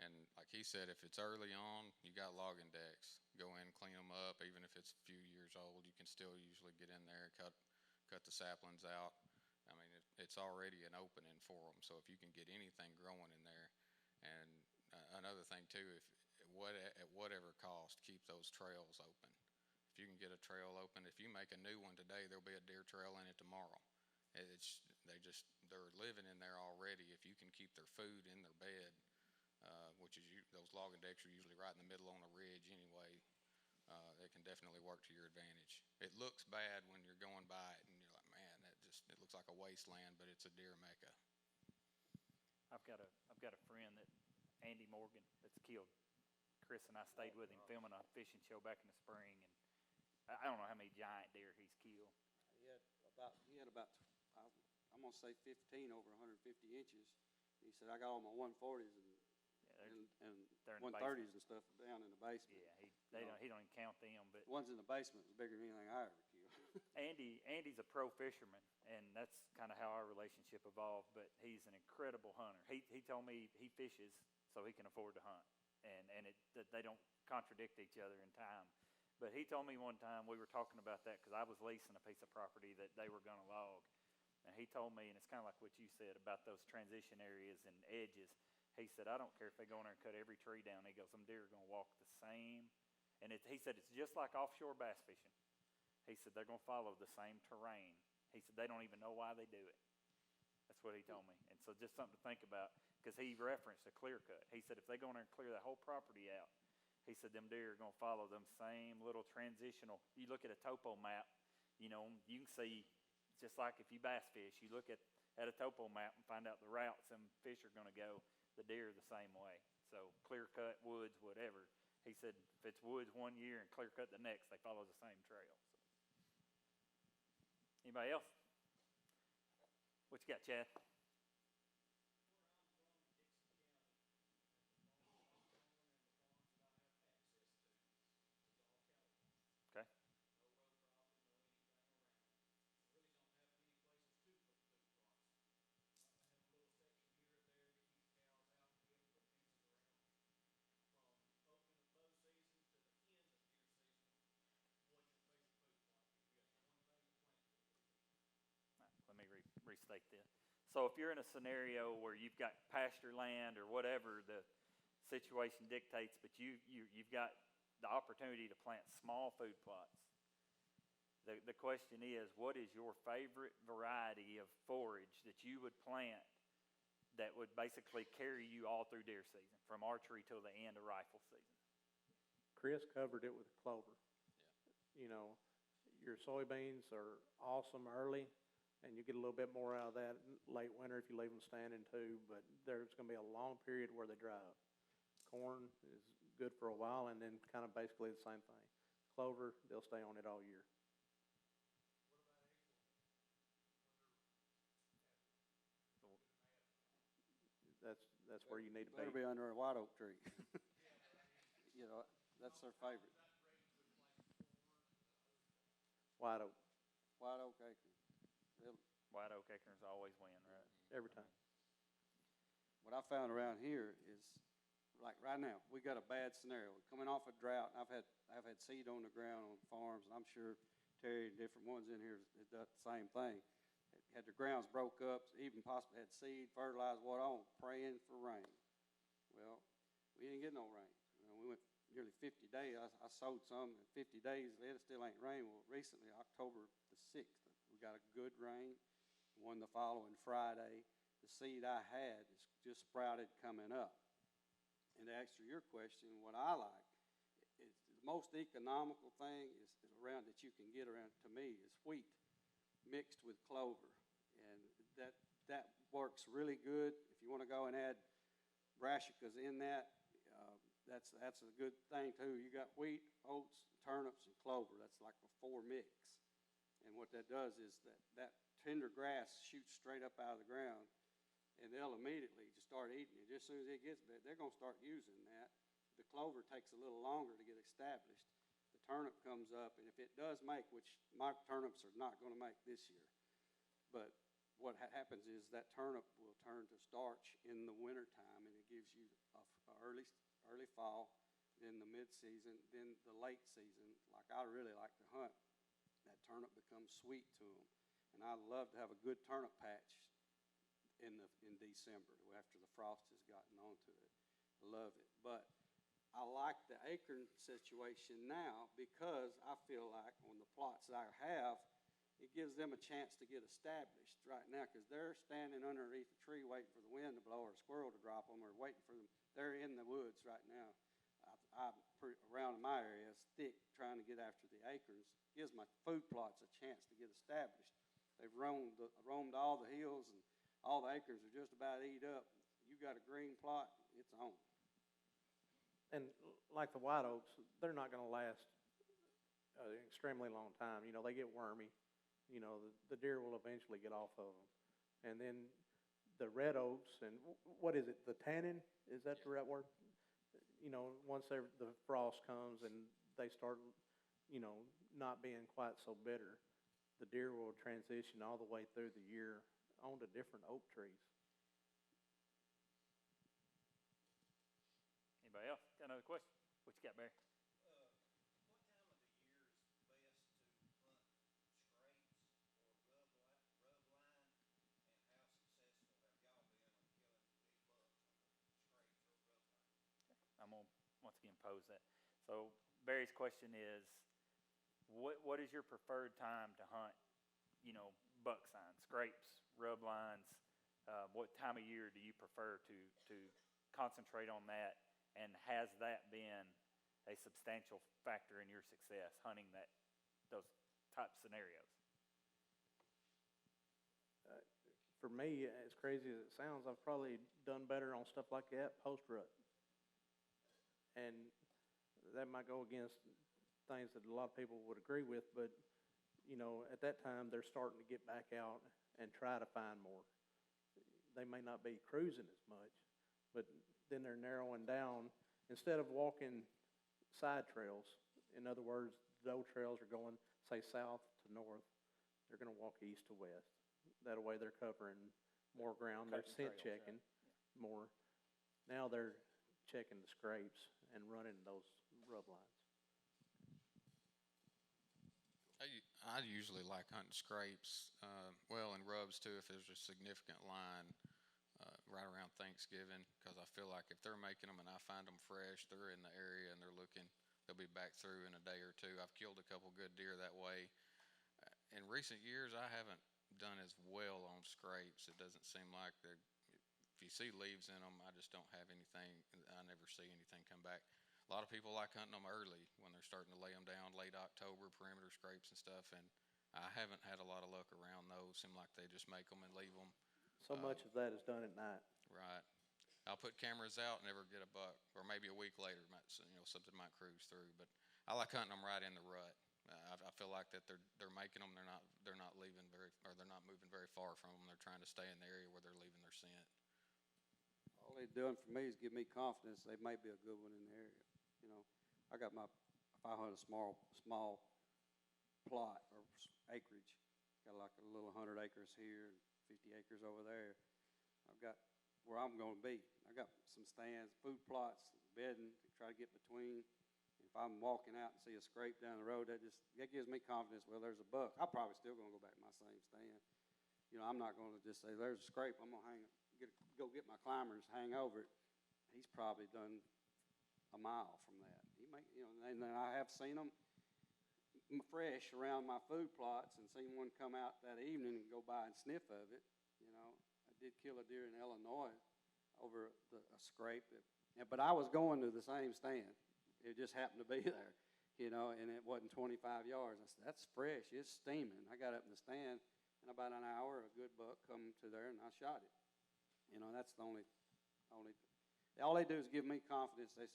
and like he said, if it's early on, you got logging decks. Go in, clean them up. Even if it's a few years old, you can still usually get in there, cut the saplings out. I mean, it's already an opening for them. So if you can get anything growing in there, and another thing too, at whatever cost, keep those trails open. If you can get a trail open, if you make a new one today, there'll be a deer trail in it tomorrow. They're living in there already. If you can keep their food in their bed, which is those logging decks are usually right in the middle on a ridge anyway, it can definitely work to your advantage. It looks bad when you're going by it and you're like, man, it looks like a wasteland, but it's a deer mecca. I've got a friend that Andy Morgan that's killed. Chris and I stayed with him filming a fishing show back in the spring, and I don't know how many giant deer he's killed. He had about I'm gonna say 15 over 150 inches. He said I got all my 140s and 130s and stuff down in the basement. Yeah, he don't even count them. But ones in the basement was bigger than anything I ever killed. Andy's a pro fisherman, and that's kind of how our relationship evolved. But he's an incredible hunter. He told me he fishes so he can afford to hunt, and they don't contradict each other in time. But he told me one time, we were talking about that because I was leasing a piece of property that they were going to log. And he told me, and it's kind of like what you said about those transition areas and edges. He said, I don't care if they go in there and cut every tree down. He goes, some deer are going to walk the same. And he said, it's just like offshore bass fishing. He said, they're going to follow the same terrain. He said, they don't even know why they do it. That's what he told me. And so just something to think about, because he referenced a clear cut. He said, if they go in there and clear that whole property out, he said, them deer are going to follow them same little transitional. You look at a topo map, you can see, just like if you bass fish, you look at a topo map and find out the routes some fish are going to go. The deer are the same way. So clear cut, woods, whatever. He said, if it's woods one year and clear cut the next, they follow the same trail. So. Anybody else? What you got, Chad? Let me restate this. So if you're in a scenario where you've got pasture land or whatever the situation dictates, but you've got the opportunity to plant small food plots, the question is, what is your favorite variety of forage that you would plant that would basically carry you all through deer season, from archery till the end of rifle season? Chris covered it with clover. Yeah. Your soybeans are awesome early, and you get a little bit more out of that late winter if you leave them standing too, but there's going to be a long period where they dry up. Corn is good for a while, and then kind of basically the same thing. Clover, they'll stay on it all year. That's where you need to be. Better be under a white oak tree. you know, that's their favorite. White oak, White oak acorn. White oak acorns always win, right? every time. What I found around here is, like right now, we got a bad scenario. Coming off a drought, I've had seed on the ground on farms, and I'm sure Terry and different ones in here has done the same thing. Had their grounds broke up, even possibly had seed, fertilized, what on, praying for rain. Well, we didn't get no rain. We went nearly 50 days. I sowed some in 50 days. It still ain't rain. Well, recently, October the 6th, we got a good rain. One the following Friday. The seed I had is just sprouted coming up. And to answer your question, what I like is the most economical thing is around that you can get around to me is wheat mixed with clover, and that works really good. If you want to go and add brassicas in that, that's a good thing too. You got wheat, oats, turnips, and clover. That's like a 4 mix. And what that does is that tender grass shoots straight up out of the ground, and they'll immediately just start eating it. Just as soon as it gets there, they're going to start using that. The clover takes a little longer to get established. The turnip comes up, and if it does make, which my turnips are not going to make this year, but what happens is that turnip will turn to starch in the wintertime, and it gives you a early fall, then the mid-season, then the late season. Like I really like to hunt, that turnip becomes sweet to them. And I love to have a good turnip patch in December after the frost has gotten onto it. I love it. But I like the acorn situation now because I feel like on the plots that I have, it gives them a chance to get established right now because they're standing underneath a tree waiting for the wind to blow or a squirrel to drop them or waiting for them. They're in the woods right now. Around my area is thick trying to get after the acorns. Gives my food plots a chance to get established. They've roamed all the hills, and all the acres are just about eat up. You got a green plot, it's on. And like the white oaks, they're not going to last an extremely long time. You know, they get wormy. You know, the deer will eventually get off of them. And then the red oaks, and what is it, the tannin? Is that the right word? You know, once the frost comes and they start, you know, not being quite so bitter, the deer will transition all the way through the year onto different oak trees. Anybody else got another question? What you got, Barry? What time of the year is best to hunt scrapes or rub line, and how successful have y'all been on killing big bucks on the scrapes or rub line? I'm going to once again pose that. So Barry's question is, what is your preferred time to hunt, you know, buck signs, scrapes, rub lines? What time of year do you prefer to concentrate on that? And has that been a substantial factor in your success hunting those type scenarios? For me, as crazy as it sounds, I've probably done better on stuff like that post-rut. And that might go against things that a lot of people would agree with, but, you know, at that time, they're starting to get back out and try to find more. They may not be cruising as much, but then they're narrowing down. Instead of walking side trails, in other words, those trails are going, say, south to north, they're going to walk east to west. That way they're covering more ground. They're scent checking more. Now they're checking the scrapes and running those rub lines. I usually like hunting scrapes, and rubs too if there's a significant line right around Thanksgiving, because I feel like if they're making them and I find them fresh, they're in the area and they'll be back through in a day or two. I've killed a couple good deer that way. In recent years, I haven't done as well on scrapes. It doesn't seem like if you see leaves in them, I just don't have anything. I never see anything come back. A lot of people like hunting them early when they're starting to lay them down, late October, perimeter scrapes and stuff, and I haven't had a lot of luck around those. Seem like they just make them and leave them. So much of that is done at night. Right. I'll put cameras out, never get a buck, or maybe a week later, something might cruise through. But I like hunting them right in the rut. I feel like that they're making them. They're not leaving they're not moving very far from them. They're trying to stay in the area where they're leaving their scent. All they're doing for me is give me confidence they may be a good one in the area. You know, I got if I hunt a small plot or acreage, got like a little 100 acres here and 50 acres over there. I've got where I'm going to be. I got some stands, food plots, bedding to try to get between. If I'm walking out and see a scrape down the road, that gives me confidence. Well, there's a buck. I'm probably still going to go back to my same stand. You know, I'm not going to just say there's a scrape. I'm going to go get my climbers, hang over it. He's probably done a mile from that. And then I have seen them fresh around my food plots and seen one come out that evening and go by and sniff of it. You know, I did kill a deer in Illinois over a scrape, but I was going to the same stand. It just happened to be there, you know, and it wasn't 25 yards. I said, that's fresh. It's steaming. I got up in the stand, and about an hour, a good buck come to there, and I shot it. You know, that's the only all they do is give me confidence. There's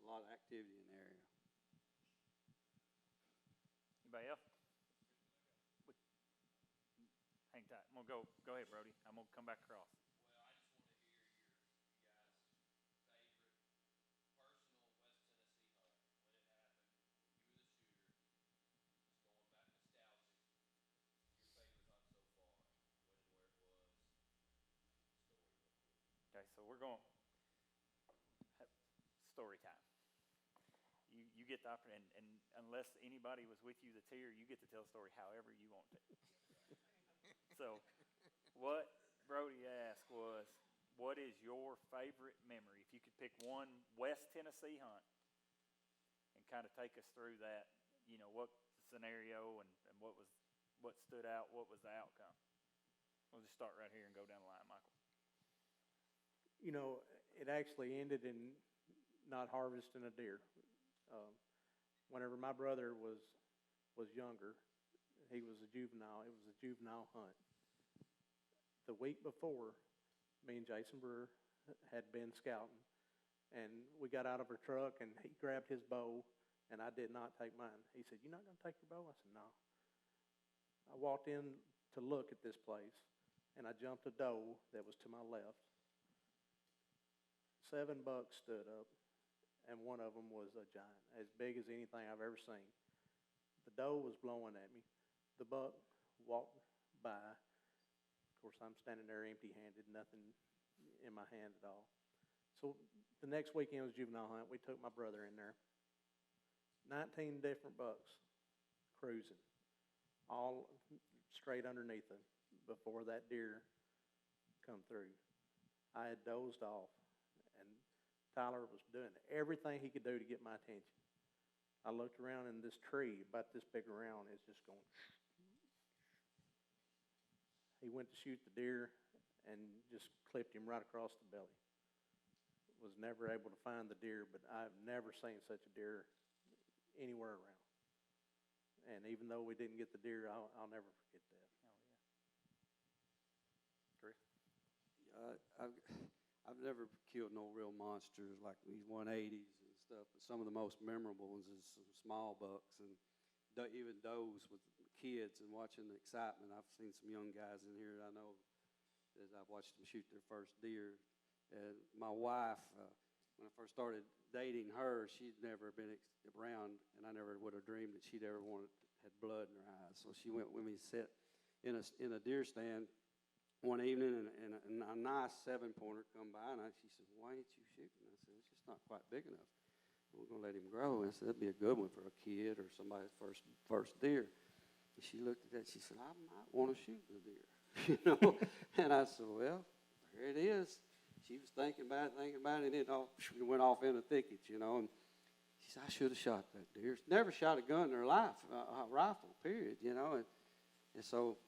a lot of activity in the area. Anybody else? Hang tight. I'm going to go ahead, Brody. I'm going to come back across. Well, I just want to hear you guys' favorite personal West Tennessee hunt. When it happened, you were the shooter. Just going back nostalgic. Your favorite hunt so far. When and where it was. Story real quick. Okay, so we're going have story time. You get the opportunity, and unless anybody was with you that's here, you get to tell a story however you want to. So what Brody asked was, what is your favorite memory? If you could pick one West Tennessee hunt and kind of take us through that, you know, what scenario and what stood out, what was the outcome? We'll just start right here and go down the line, Michael. You know, it actually ended in not harvesting a deer. Whenever my brother was younger, he was a juvenile. It was a juvenile hunt. The week before, me and Jason Brewer had been scouting, and we got out of our truck, and he grabbed his bow, and I did not take mine. He said, "You're not going to take your bow?" I said, "No." I walked in to look at this place, and I jumped a doe that was to my left. 7 bucks stood up, and one of them was a giant, as big as anything I've ever seen. The doe was blowing at me. The buck walked by. Of course, I'm standing there empty-handed, nothing in my hand at all. So the next weekend was juvenile hunt. We took my brother in there. 19 different bucks cruising, all straight underneath them before that deer come through. I had dozed off, and Tyler was doing everything he could do to get my attention. I looked around, and this tree, about this big around, is just going. He went to shoot the deer and just clipped him right across the belly. Was never able to find the deer, but I've never seen such a deer anywhere around. And even though we didn't get the deer, I'll never forget that. Oh, yeah. Chris? I've never killed no real monsters like these 180s and stuff, but some of the most memorable ones is some small bucks and even does with kids and watching the excitement. I've seen some young guys in here that I know as I've watched them shoot their first deer. My wife, when I first started dating her, she'd never been around, and I never would have dreamed that she'd ever had blood in her eyes. So she went with me, sit in a deer stand one evening, and a nice 7-pointer come by, and she said, "Why ain't you shooting?" I said, "It's just not quite big enough. We're going to let him grow." And I said, "That'd be a good one for a kid or somebody's first deer." And she looked at that, she said, "I might want to shoot the deer." You know, and I said, "Well, there it is." She was thinking about it, and it went off in the thicket, you know. And she said, "I should have shot that deer." She's never shot a gun in her life, a rifle, period, you know. And so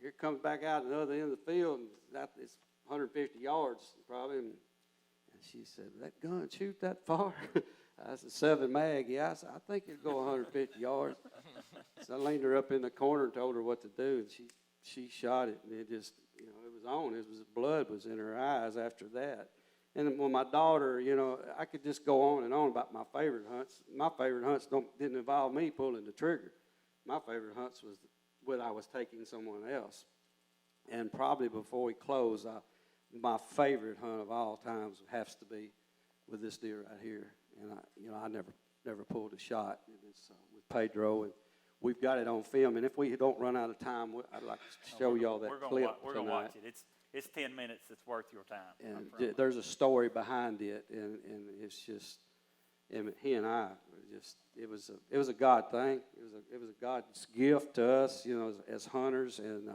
here it comes back out at the other end of the field, and it's 150 yards probably. And she said, "That gun shoot that far?" I said, 7 mag. Yeah, I said, "I think it'll go 150 yards. So I leaned her up in the corner and told her what to do, and she shot it, and it just, you know, it was on. Blood was in her eyes after that. And when my daughter, you know, I could just go on and on about my favorite hunts. My favorite hunts didn't involve me pulling the trigger. My favorite hunts was when I was taking someone else. And probably before we close, my favorite hunt of all times has to be with this deer right here. and I never pulled a shot. And it's with Pedro, and we've got it on film. And if we don't run out of time, I'd like to show y'all that clip We're gonna tonight. watch it. It's 10 minutes. It's worth your time. I And promise. there's a story behind it, and it's just, and he and I were just, it was a God thing. It was a God's gift to us, as hunters, and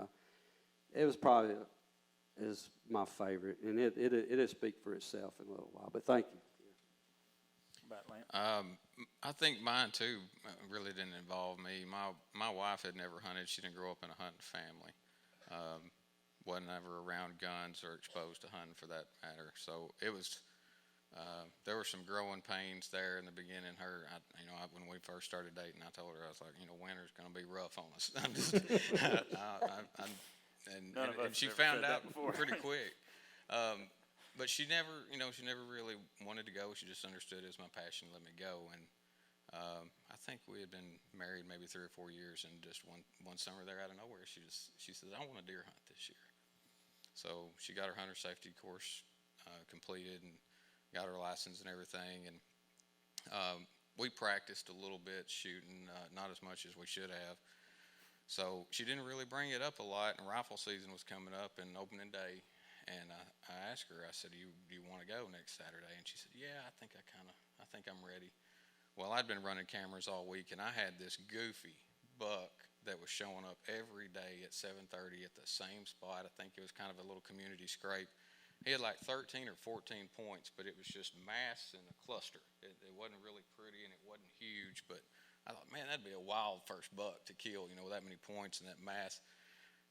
it was probably is my favorite, and it'll speak for itself in a little while. But thank you. About Lance. I think mine too really didn't involve me. My wife had never hunted. She didn't grow up in a hunting family. Wasn't ever around guns or exposed to hunting for that matter. So it was. There were some growing pains there in the beginning. When we first started dating, I told her, I was like, winter's going to be rough on us. I'm just, and she found out pretty quick. But she never really wanted to go. She just understood it was my passion, let me go. And I think we had been married maybe 3 or 4 years, and just one summer there out of nowhere, she said, I want to deer hunt this year. So she got her hunter safety course completed and got her license and everything. And we practiced a little bit shooting, not as much as we should have. So she didn't really bring it up a lot, and rifle season was coming up and opening day. And I asked her, I said, do you want to go next Saturday? And she said, yeah, I think I'm ready. Well, I'd been running cameras all week, and I had this goofy buck that was showing up every day at 7:30 at the same spot. I think it was kind of a little community scrape. He had like 13 or 14 points, but it was just mass in a cluster. It wasn't really pretty, and it wasn't huge, but I thought, man, that'd be a wild first buck to kill, with that many points and that mass.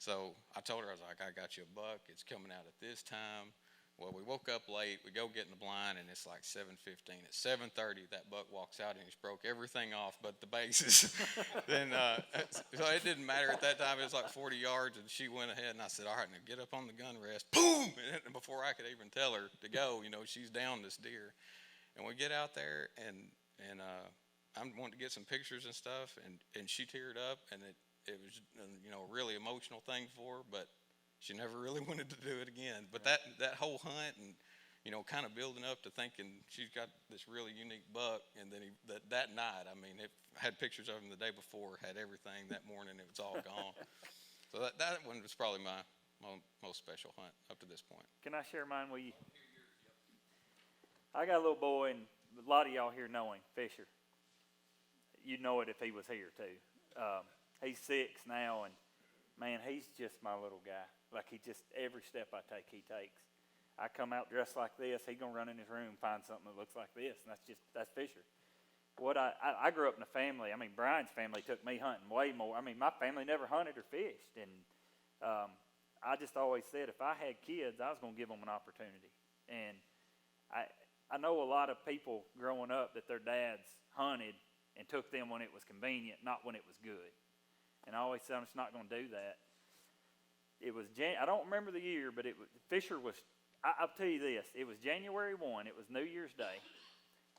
So I told her, I was like, I got you a buck. It's coming out at this time. Well, we woke up late. We go get in the blind, and it's like 7:15. At 7:30, that buck walks out, and he's broke everything off but the bases. Then, so it didn't matter at that time. It was like 40 yards, and she went ahead, and I said, all right, now get up on the gun rest. Boom! And before I could even tell her to go, she's down this deer. And we get out there, and I'm wanting to get some pictures and stuff, and she teared up, and it was, a really emotional thing for her, but she never really wanted to do it again. But that whole hunt and, kind of building up to thinking she's got this really unique buck. And then that night, I had pictures of him the day before, had everything. That morning, it was all gone. So that one was probably my most special hunt up to this point. Can I share mine with you? I got a little boy, and a lot of y'all here know him, Fisher. You'd know it if he was here, too. He's 6 now, and, man, he's just my little guy. Like, every step I take, he takes. I come out dressed like this, he gonna run in his room and find something that looks like this, and that's Fisher. I grew up in a family, Brian's family took me hunting way more. My family never hunted or fished, and I just always said if I had kids, I was gonna give them an opportunity. And I know a lot of people growing up that their dads hunted and took them when it was convenient, not when it was good. And I always said I'm just not gonna do that. It was I don't remember the year, but Fisher was. I'll tell you this: it was January 1. It was New Year's Day,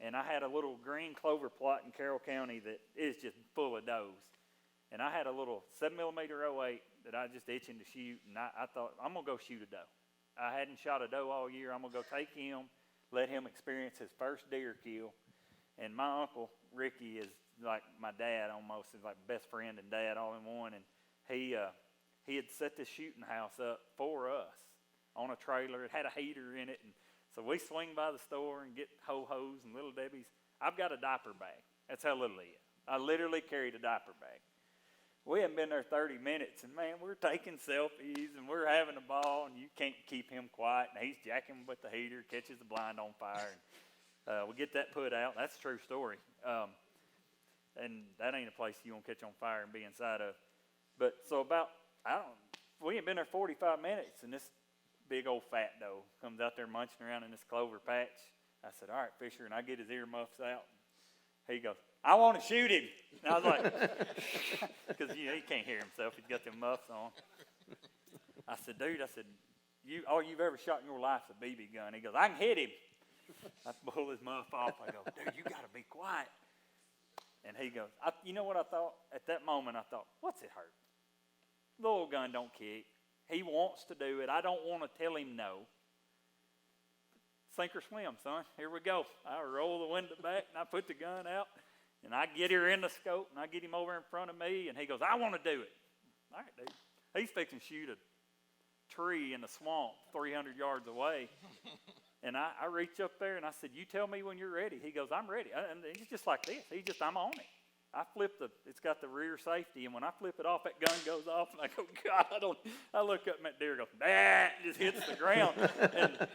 and I had a little green clover plot in Carroll County that is just full of does. And I had a little 7mm 08 that I just itching to shoot, and I thought I'm gonna go shoot a doe. I hadn't shot a doe all year. I'm gonna go take him, let him experience his first deer kill. And my uncle Ricky is like my dad almost. He's like best friend and dad all in one. And he had set this shooting house up for us on a trailer. It had a heater in it. And so we swing by the store and get ho-hos and Little Debbie's. I've got a diaper bag. That's how little it is. I literally carried a diaper bag. We hadn't been there 30 minutes, and, man, we're taking selfies, and we're having a ball, and you can't keep him quiet. And he's jacking with the heater, catches the blind on fire. And we get that put out. That's a true story. And that ain't a place you want to catch on fire and be inside of. But so we ain't been there 45 minutes, and this big old fat doe comes out there munching around in this clover patch. I said, all right, Fisher, and I get his earmuffs out. He goes, I want to shoot him. And I was like, because he can't hear himself. He's got them muffs on. I said, dude, all you've ever shot in your life is a BB gun. He goes, I can hit him. I pull his muff off. I go, dude, you got to be quiet. And he goes, you know what I thought? At that moment, I thought, what's it hurt? The little gun don't kick. He wants to do it. I don't want to tell him no. sink or swim, son. Here we go. I roll the window back, and I put the gun out, and I get her in the scope, and I get him over in front of me, and he goes, I want to do it. All right, dude. He's fixing to shoot a tree in the swamp 300 yards away. And I reach up there, and I said, you tell me when you're ready. He goes, I'm ready. And he's just like this. I'm on it. I flip it's got the rear safety, and when I flip it off, that gun goes off, and I go, God, I look up, and that deer goes, bah, just hits the ground. And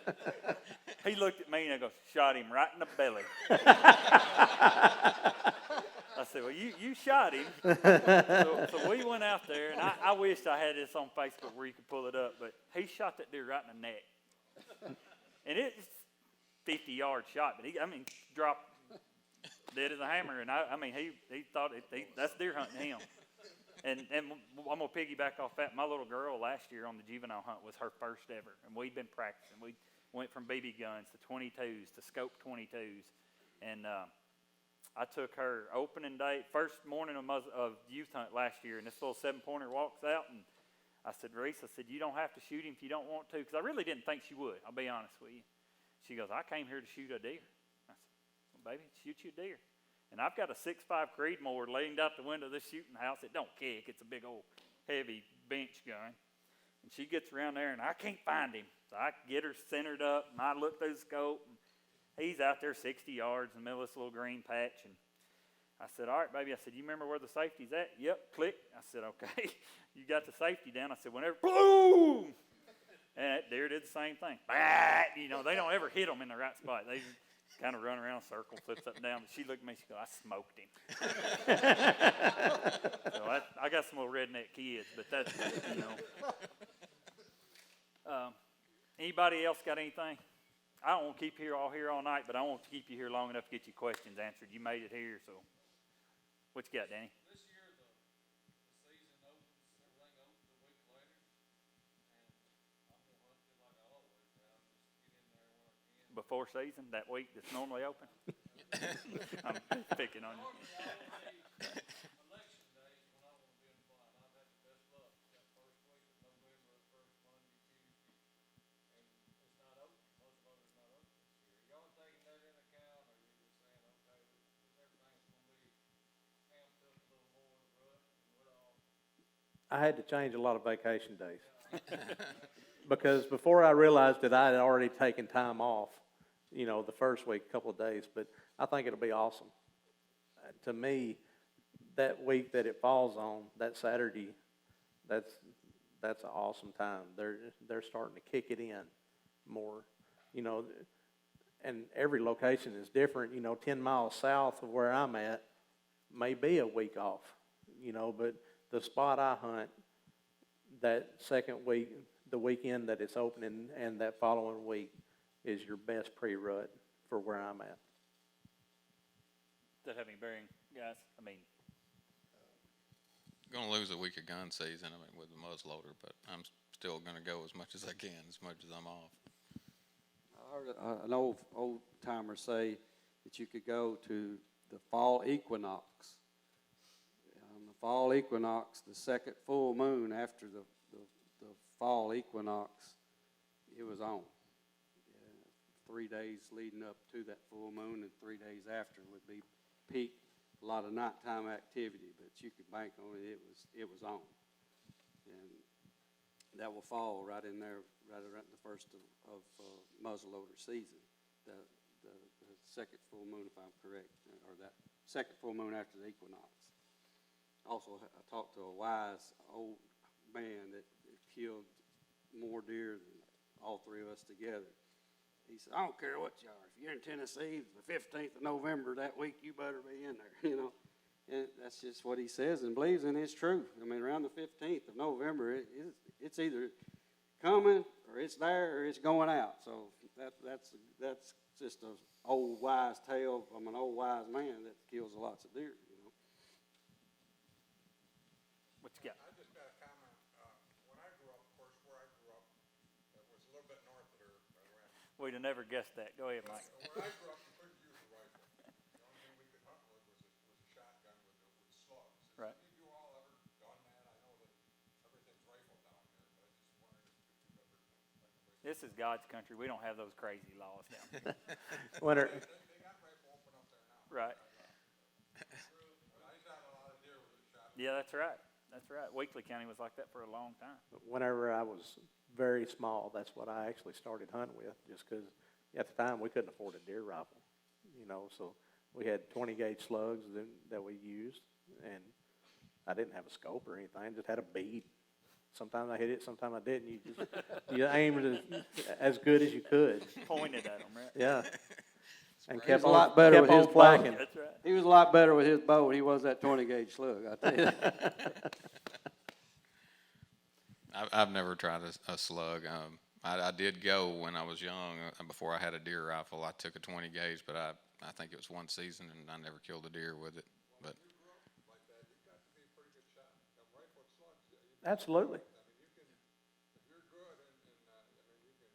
he looked at me, and I go, shot him right in the belly. I said, well, you shot him. So we went out there, and I wished I had this on Facebook where you could pull it up, but he shot that deer right in the neck. And it's 50-yard shot, but he dropped dead as a hammer. And he thought that's deer hunting him. And I'm going to piggyback off that. My little girl last year on the juvenile hunt was her first ever, and we'd been practicing. We went from BB guns to 22s to scope 22s, and I took her opening day, first morning of youth hunt last year, and this little 7-pointer walks out, and I said, Reese, you don't have to shoot him if you don't want to, because I really didn't think she would, I'll be honest with you. She goes, I came here to shoot a deer. I said, well, baby, shoot you a deer. And I've got a 6.5 Creedmoor leaned out the window of this shooting house. It don't kick. It's a big old heavy bench gun. And she gets around there, and I can't find him. So I get her centered up, and I look through the scope, and he's out there 60 yards in the middle of this little green patch. And I said, all right, baby. I said, you remember where the safety's at? Yep, click. I said, okay. You got the safety down. I said, whenever, boom! And that deer did the same thing. Bah! They don't ever hit them in the right spot. They kind of run around in a circle, flips up and down. But she looked at me, she goes, I smoked him. So I got some little redneck kids, but that's, Anybody else got anything? I don't want to keep you all night, but I want to keep you here long enough to get your questions answered. You made it here, so what you got, Danny? This year, the season opens, everything opens a week later, and I'm going to hunt you like I always have, just get in there when I can. Before season, that week that's normally open? I'm picking on you. Election days when I want to be in flying, I've had the best luck. That first week of November, first Monday, Tuesday, and it's not open. Muzzleloader's not open this year. Y'all taking that into account, or you're just saying, okay, everything's going to be amped up a little more, rut, and we're all. I had to change a lot of vacation days. Because before I realized that I had already taken time off, the first week, couple of days, but I think it'll be awesome. To me, that week that it falls on, that Saturday, that's an awesome time. They're starting to kick it in more, and every location is different. 10 miles south of where I'm at may be a week off, but the spot I hunt, that second week, the weekend that it's opening and that following week is your best pre-rut for where I'm at. Does that have any bearing, guys? Going to lose a week of gun season, with the muzzleloader, but I'm still going to go as much as I can, as much as I'm off. I heard an old timer say that you could go to the fall equinox. On the fall equinox, the second full moon after the fall equinox, it was on. 3 days leading up to that full moon, and 3 days after would be peak. A lot of nighttime activity, but you could bank on it. It was on, and that will fall right in there, right around the first of muzzleloader season. The second full moon, if I'm correct, or that second full moon after the equinox. Also, I talked to a wise old man that killed more deer than all three of us together. He said, I don't care what you are. If you're in Tennessee, the 15th of November that week, you better be in there, And that's just what he says and believes, and it's true. Around the 15th of November, it's either coming or it's there or it's going out. So that's just an old wise tale from an old wise man that kills lots of deer, What you got? I just got a comment. When I grew up, of course, where I grew up, it was a little bit north of there. We'd have never guessed that. Go ahead, Mike. Where I grew up, you couldn't use a rifle. The only thing we could hunt with was a shotgun with slugs. Right. Have you all ever done that? I know that everything's rifle down here, but I just wondered if you've ever, like This is God's country. We don't have those crazy laws down here. Winter, They got rifle open up there now. Right. But I shot a lot of deer with a shotgun. Yeah, that's right. That's right. Weakley County was like that for a long time. whenever I was very small, that's what I actually started hunting with, just because at the time we couldn't afford a deer rifle, so we had 20 gauge slugs that we used, and I didn't have a scope or anything, just had a bead. Sometimes I hit it, sometimes I didn't. You aimed it as good as you could. Pointed at them, right? Yeah. And He kept was a lot better kept with on his flacking. That's right. He was a lot better with his bow than he was that 20 gauge slug, I tell you. I've never tried a slug. I did go when I was young, before I had a deer rifle. I took a 20 gauge, but I think it was one season, and I never killed a deer with it. But You grew up like that, you've got to be a pretty good shot. Them rifle slugs, Absolutely. I mean, you can, if you're good, and I mean, you can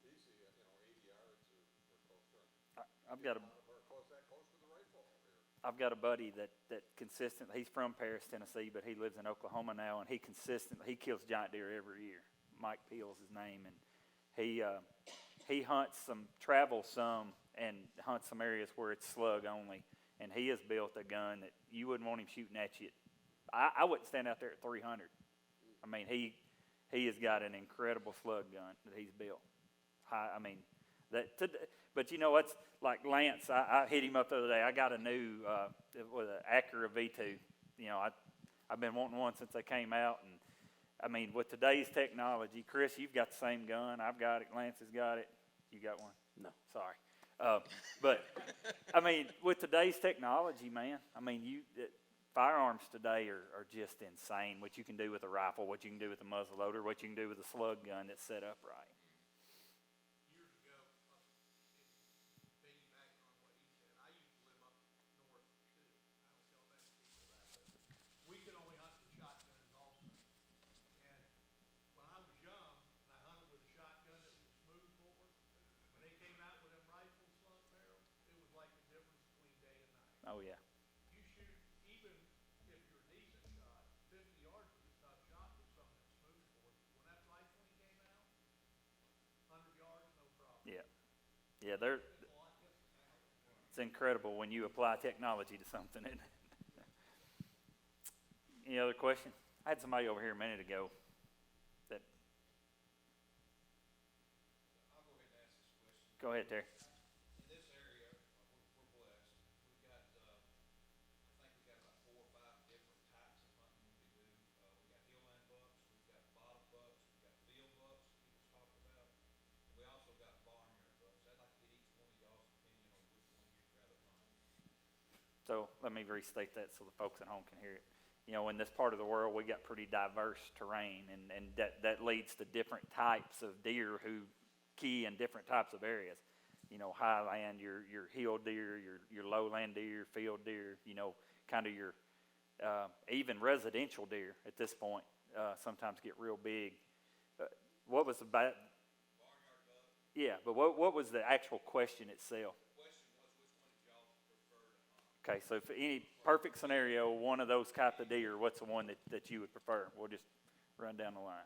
easy, 80 yards or closer. I've got a Or close to the rifle here. I've got a buddy that consistently, he's from Paris, Tennessee, but he lives in Oklahoma now, and he kills giant deer every year. Mike Peel's his name, and he hunts travels some, and hunts some areas where it's slug only, and he has built a gun that you wouldn't want him shooting at you. I wouldn't stand out there at 300. I mean, he has got an incredible slug gun that he's built. But it's like Lance. I hit him up the other day. I got a new with an Acura V2. I've been wanting one since they came out, and I mean, with today's technology, Chris, you've got the same gun. I've got it. Lance has got it. You got one? No. Sorry. But I mean, with today's technology, man, I mean, firearms today are just insane. What you can do with a rifle, what you can do with a muzzle loader, what you can do with a slug gun that's set up right. Years ago, piggybacking on what he said, I used to live up north too. I don't tell many people that, but we could only hunt with shotguns also. And when I was young, and I hunted with a shotgun that was a smooth bore, when they came out with them rifle slug barrels, it was like the difference between day and night. Oh yeah. You shoot, even if you're a decent shot, 50 yards is a tough shot with some of them smooth bores. When that rifling came out, 100 yards, no problem. Yeah. Yeah, It's a lot different now than it was. it's incredible when you apply technology to something, isn't it? Any other question? I had somebody over here a minute ago that. I'll go ahead and ask this question. Go ahead, Terry. In this area, we're blessed. We've got, I think we've got about 4 or 5 different types of hunting we can do. We got hillland bucks, we've got bottom bucks, we've got field bucks that people's talked about. And we also got barnyard bucks. I'd like to get each one of y'all's opinion on which one you'd rather hunt. So let me restate that so the folks at home can hear it. In this part of the world, we got pretty diverse terrain, and that leads to different types of deer who key in different types of areas. Highland, your hill deer, your lowland deer, field deer, kind of your even residential deer at this point sometimes get real big. What was the Barnyard buck. Yeah, but what was the actual question itself? Okay, so for any perfect scenario, one of those type of deer, what's the one that you would prefer? We'll just run down the line.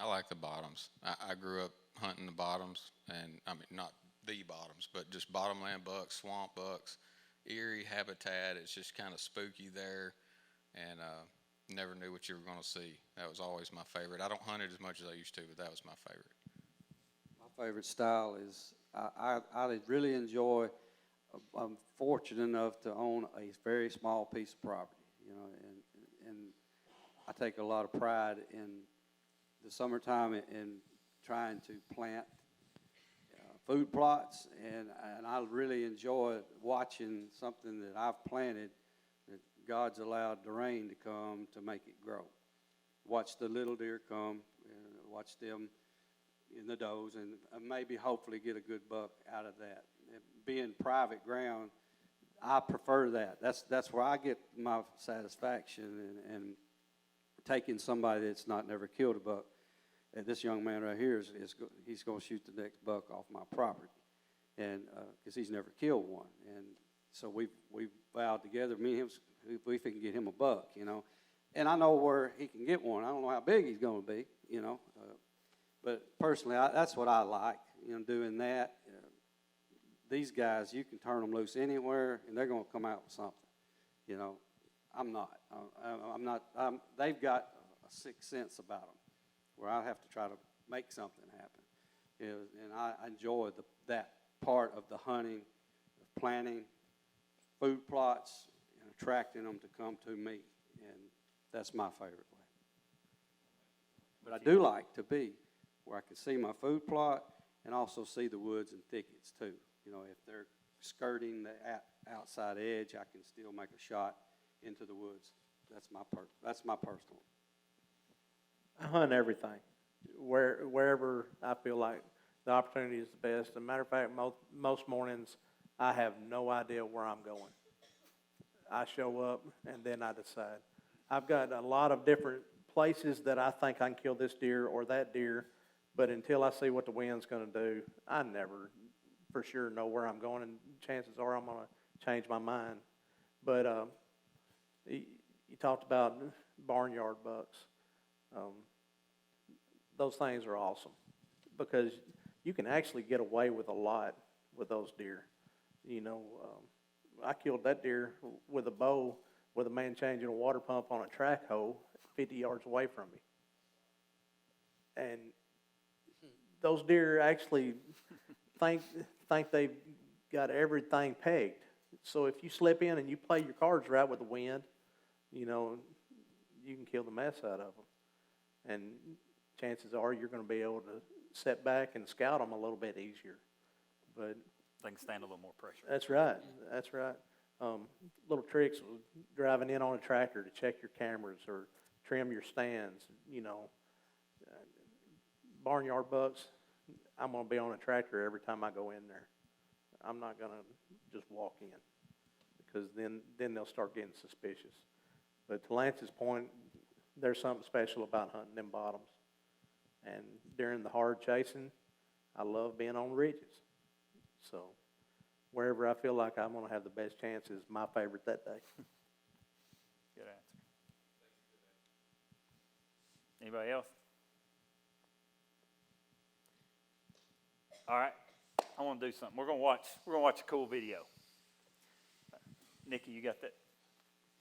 I like the bottoms. I grew up hunting the bottoms, and I mean, not the bottoms, but just bottomland bucks, swamp bucks, eerie habitat. It's just kind of spooky there, and never knew what you were going to see. That was always my favorite. I don't hunt it as much as I used to, but that was my favorite. My favorite style is, I really enjoy, I'm fortunate enough to own a very small piece of property, and I take a lot of pride in the summertime in trying to plant food plots, and I really enjoy watching something that I've planted that God's allowed the rain to come to make it grow. Watch the little deer come, watch them in the does, and maybe hopefully get a good buck out of that. Being private ground, I prefer that. That's where I get my satisfaction, and taking somebody that's not never killed a buck. This young man right here he's going to shoot the next buck off my property, and because he's never killed one, and so we vowed together, me and him, if we can get him a buck, and I know where he can get one. I don't know how big he's going to be, But personally, that's what I like, doing that. These guys, you can turn them loose anywhere, and they're going to come out with something. I'm not. They've got a sixth sense about them, where I have to try to make something happen. And I enjoy that part of the hunting, of planting food plots, and attracting them to come to me. And that's my favorite way. But I do like to be where I can see my food plot and also see the woods and thickets too. If they're skirting the outside edge, I can still make a shot into the woods. That's my personal. I hunt everything, wherever I feel like the opportunity is the best. As a matter of fact, most mornings I have no idea where I'm going. I show up and then I decide. I've got a lot of different places that I think I can kill this deer or that deer, but until I see what the wind's going to do, I never for sure know where I'm going, and chances are I'm going to change my mind. But you talked about barnyard bucks. Those things are awesome because you can actually get away with a lot with those deer. I killed that deer with a bow with a man changing a water pump on a track hole 50 yards away from me. And those deer actually think they've got everything pegged. So if you slip in and you play your cards right with the wind, you can kill the mess out of them. And chances are you're going to be able to sit back and scout them a little bit easier. But they can stand a little more pressure. That's right. That's right. Little tricks with driving in on a tractor to check your cameras or trim your stands. Barnyard bucks, I'm going to be on a tractor every time I go in there. I'm not going to just walk in because then they'll start getting suspicious. But to Lance's point, there's something special about hunting them bottoms. And during the hard chasing, I love being on ridges. So wherever I feel like I'm going to have the best chance is my favorite that day. Good answer. Anybody else? All right, I want to do something. We're gonna watch a cool video. Nikki, you got that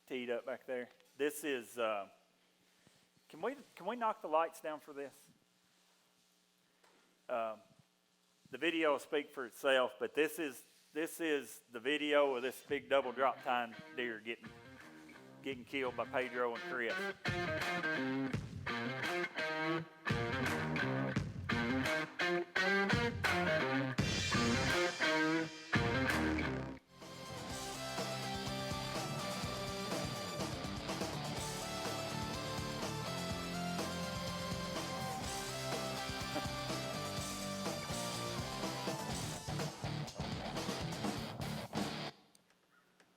teed up back there? This is. Can we knock the lights down for this? The video will speak for itself, but this is the video of this big double drop tine deer getting killed by Pedro and Chris.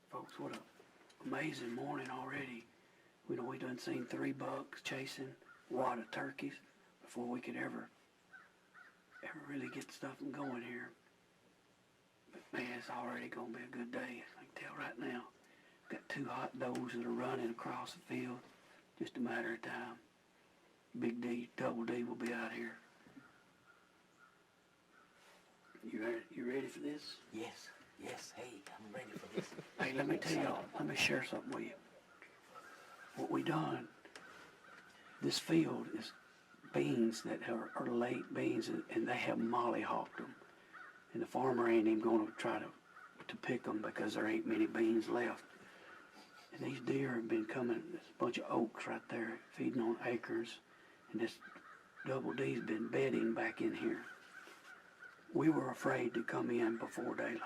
Folks, what an amazing morning already. We done seen 3 bucks chasing a lot of turkeys before we could ever really get stuff going here. But man, it's already gonna be a good day. I can tell right now. Got 2 hot does that are running across the field. Just a matter of time. Big D, Double D will be out here. You ready for this? Yes, hey, I'm ready for this. Hey, let me tell y'all, let me share something with you. What we done, this field is beans that are late beans, and they have mollyhawked them. And the farmer ain't even going to try to pick them because there ain't many beans left. And these deer have been coming, there's a bunch of oaks right there feeding on acorns, and this Double D's been bedding back in here. We were afraid to come in before daylight.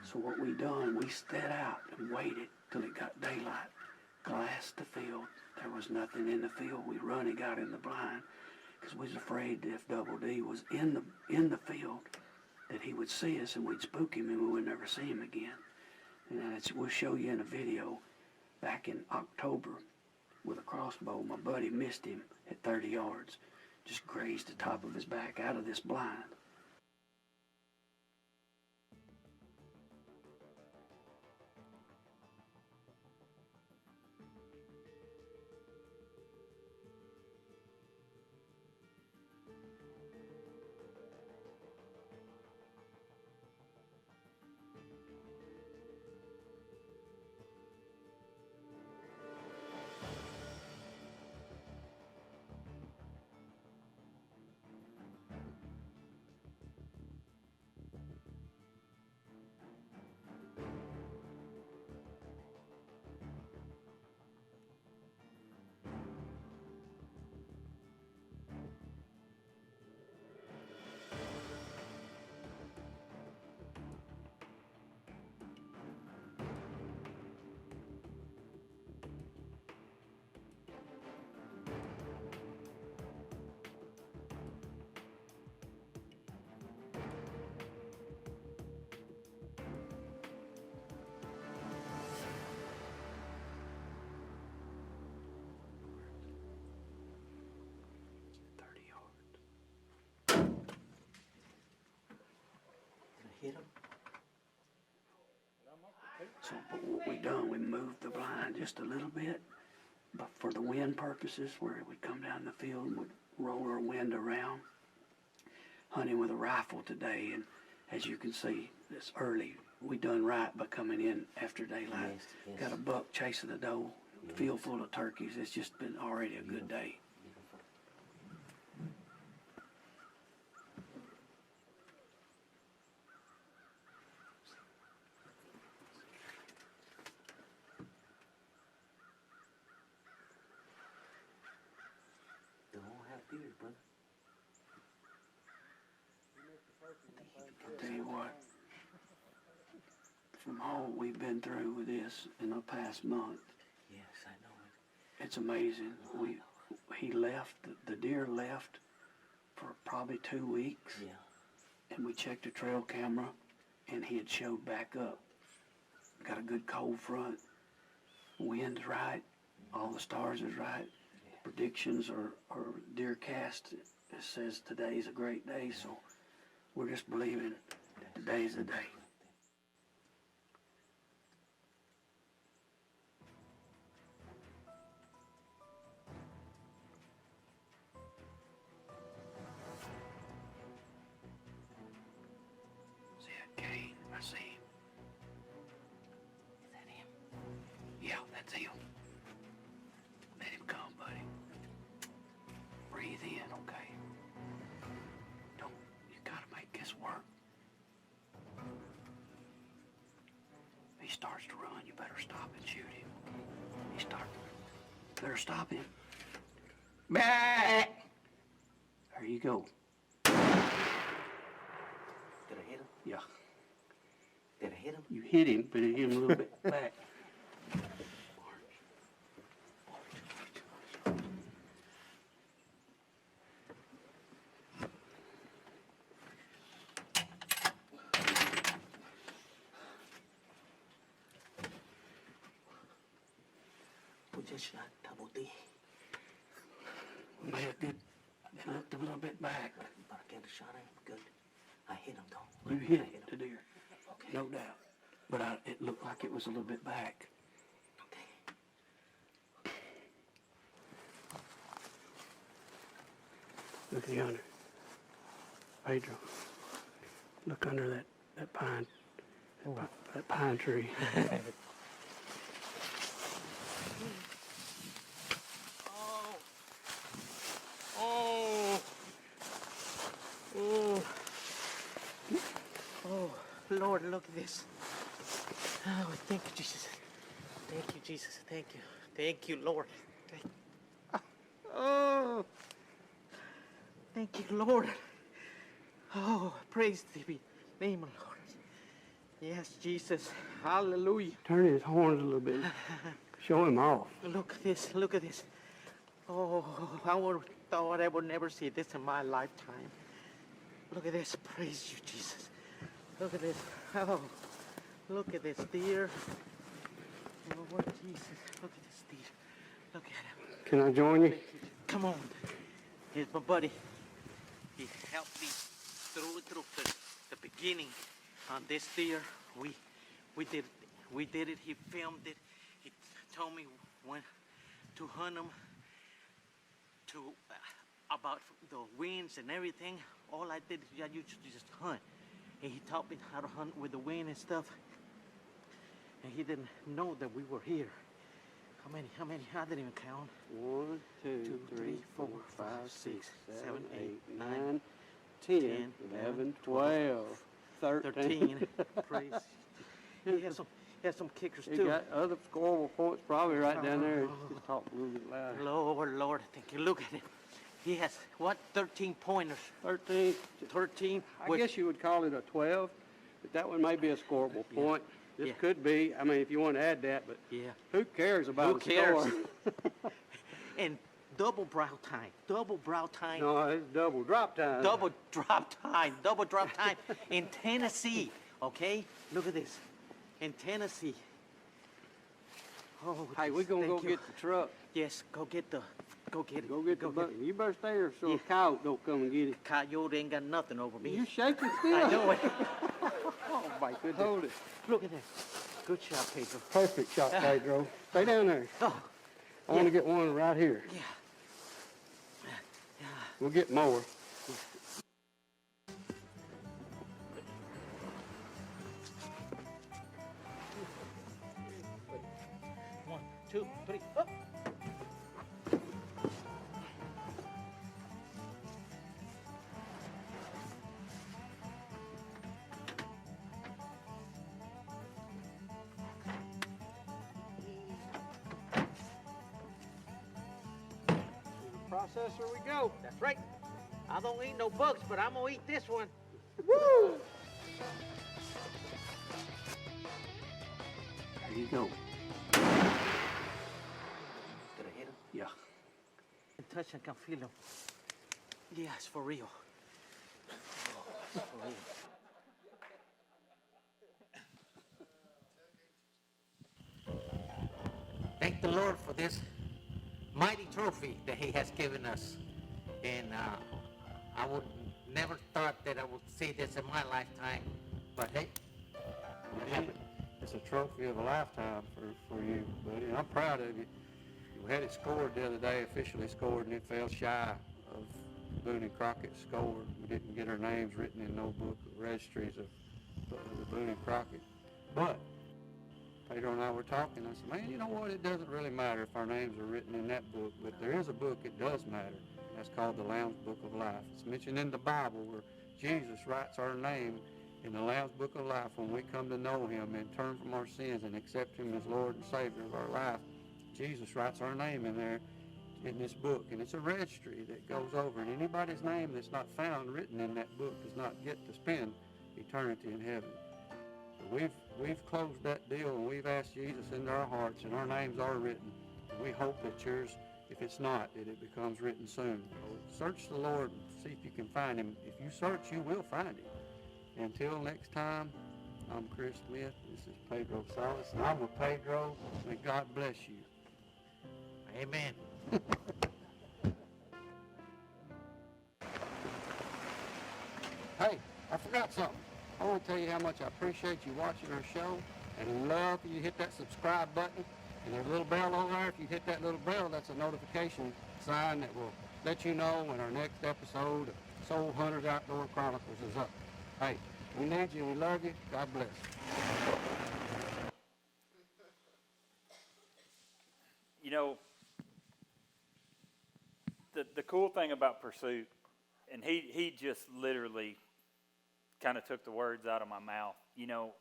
So what we done, we stepped out and waited till it got daylight. Glassed the field. There was nothing in the field. We run and got in the blind because we was afraid that if Double D was in the field, that he would see us and we'd spook him and we would never see him again. And we'll show you in a video. Back in October, with a crossbow, my buddy missed him at 30 yards. Just grazed the top of his back out of this blind. moved the blind just a little bit, but for the wind purposes, where it would come down the field and would roll our wind around. Hunting with a rifle today, and as you can see, it's early. We done right by coming in after daylight. Yes. Got a buck chasing a doe, field full of turkeys. It's just been already a good day. Don't have deer, brother. I'll tell you what, from all we've been through with this in the past month, Yes, I know it. it's amazing. He left, the deer left for probably 2 weeks, Yeah. and we checked the trail camera, and he had showed back up. Got a good cold front, wind's right, all the stars is right. Predictions are deer cast. It says today's a great day, so we're just believing that today's the day. See that Kane? I see him. Is that him? Yeah, that's him. Let him come, buddy. Breathe in, okay? Don't, you gotta make this work. If he starts to run, you better stop and shoot him. He starts. Better stop him. Back! There you go. Did I hit him? Yeah, Did I hit him? you hit him, but it hit him a little bit back. We just shot double D. Well, it did. It looked a little bit back. But I get a shot at him. Good. I hit him, though. You I hit him. the deer, Okay. no doubt. But it looked like it was a little bit back. Okay. Look yonder. Pedro, look under that pine, that pine tree. Oh, Lord, look at this. Oh, thank you, Jesus. Thank you, Jesus. Thank you. Thank you, Lord. Oh, thank you, Lord. Oh, praise the name of the Lord. Yes, Jesus. Hallelujah. Turn his horns a little bit. Show him off. Look at this. Look at this. Oh, I would thought I would never see this in my lifetime. Look at this. Praise you, Jesus. Look at this. Oh, look at this deer. Lord Jesus. Look at this deer. Look at him. Can I join you? Come on. Here's my buddy. He helped me through the beginning on this deer. We did it. He filmed it. He told me when to hunt him, to about the winds and everything. All I did is I used to just hunt, and he taught me how to hunt with the wind and stuff. And he didn't know that we were here. How many? I didn't even count. 1, 2, 2, 3, 4, 5, 6, 7, 8, 9, 9, 10, 10, 11, 12, 13. 13. Praise. He has some kickers He too. got other scoreable points probably right down there. Just talk a little bit louder. Lord, thank you. Look at it. He has, what, 13 pointers? 13. 13? I guess you would call it a 12, but that one may be a scoreable point. This Yeah. could be, I mean, if you want to add that, but Yeah. who cares about Who a cares? score? And double brow time. Double brow time. No, it's double drop time. Double drop time. Double drop time in Tennessee. Okay? Look at this. In Tennessee. Oh, Hey, we're going to thank go you. get the truck. Yes, go get it. Go get the bucket. You better stay here so a Yeah. coyote don't come and get it. Coyote ain't got nothing over me. You shaking still? I know it. Oh my goodness. Hold it. Look at this. Good shot, Pedro. Perfect shot, Pedro. Stay down there. Oh, I want to get one right here. yeah. We'll get more. 1, 2, 3, up. Processor we go. That's right. I don't eat no bugs, but I'm gonna eat this one. Woo! There you go. Did I hit him? Yeah. I can touch and can feel him. Yeah, it's for real. Oh, it's for real. Thank the Lord for this mighty trophy that He has given us. And I would never thought that I would see this in my lifetime. But hey, it happened. It's a trophy of a lifetime for you, buddy. And I'm proud of you. We had it scored the other day, officially scored, and it fell shy of Boone and Crockett's score. We didn't get our names written in no book of registries of the Boone and Crockett. But Pedro and I were talking. I said, man, you know what? It doesn't really matter if our names are written in that book, but there is a book it does matter. That's called the Lamb's Book of Life. It's mentioned in the Bible where Jesus writes our name in the Lamb's Book of Life when we come to know Him and turn from our sins and accept Him as Lord and Savior of our life. Jesus writes our name in there in this book, and it's a registry that goes over, and anybody's name that's not found written in that book does not get to spend eternity in heaven. So we've closed that deal, and we've asked Jesus into our hearts, and our names are written. And we hope that yours, if it's not, that it becomes written soon. So search the Lord and see if you can find Him. If you search, you will find Him. Until next time, I'm Chris Smith. This is Pedro Salas, and I'm with Pedro. May God bless you. Amen. Hey, I forgot something. I want to tell you how much I appreciate you watching our show, and love for you to hit that subscribe button, and there's a little bell on there. If you hit that little bell, that's a notification sign that will let you know when our next episode of Soul Hunters Outdoor Chronicles is up. Hey, we need you, we love you, God bless. You know, the cool thing about Pursuit, and he just literally kind of took the words out of my mouth. You know,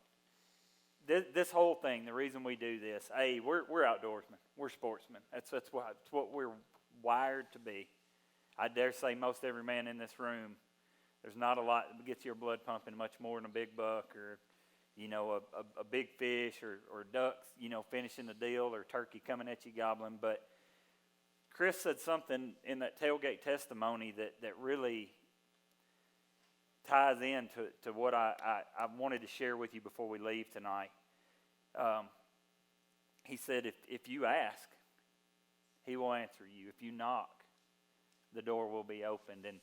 this whole thing, the reason we do this, we're outdoorsmen, we're sportsmen. That's what we're wired to be. I dare say most every man in this room, there's not a lot that gets your blood pumping much more than a big buck or, you know, a big fish or ducks, you know, finishing the deal or turkey coming at you gobbling. But Chris said something in that tailgate testimony that really ties in to what I wanted to share with you before we leave tonight. He said, if you ask, He will answer you. If you knock, the door will be opened. And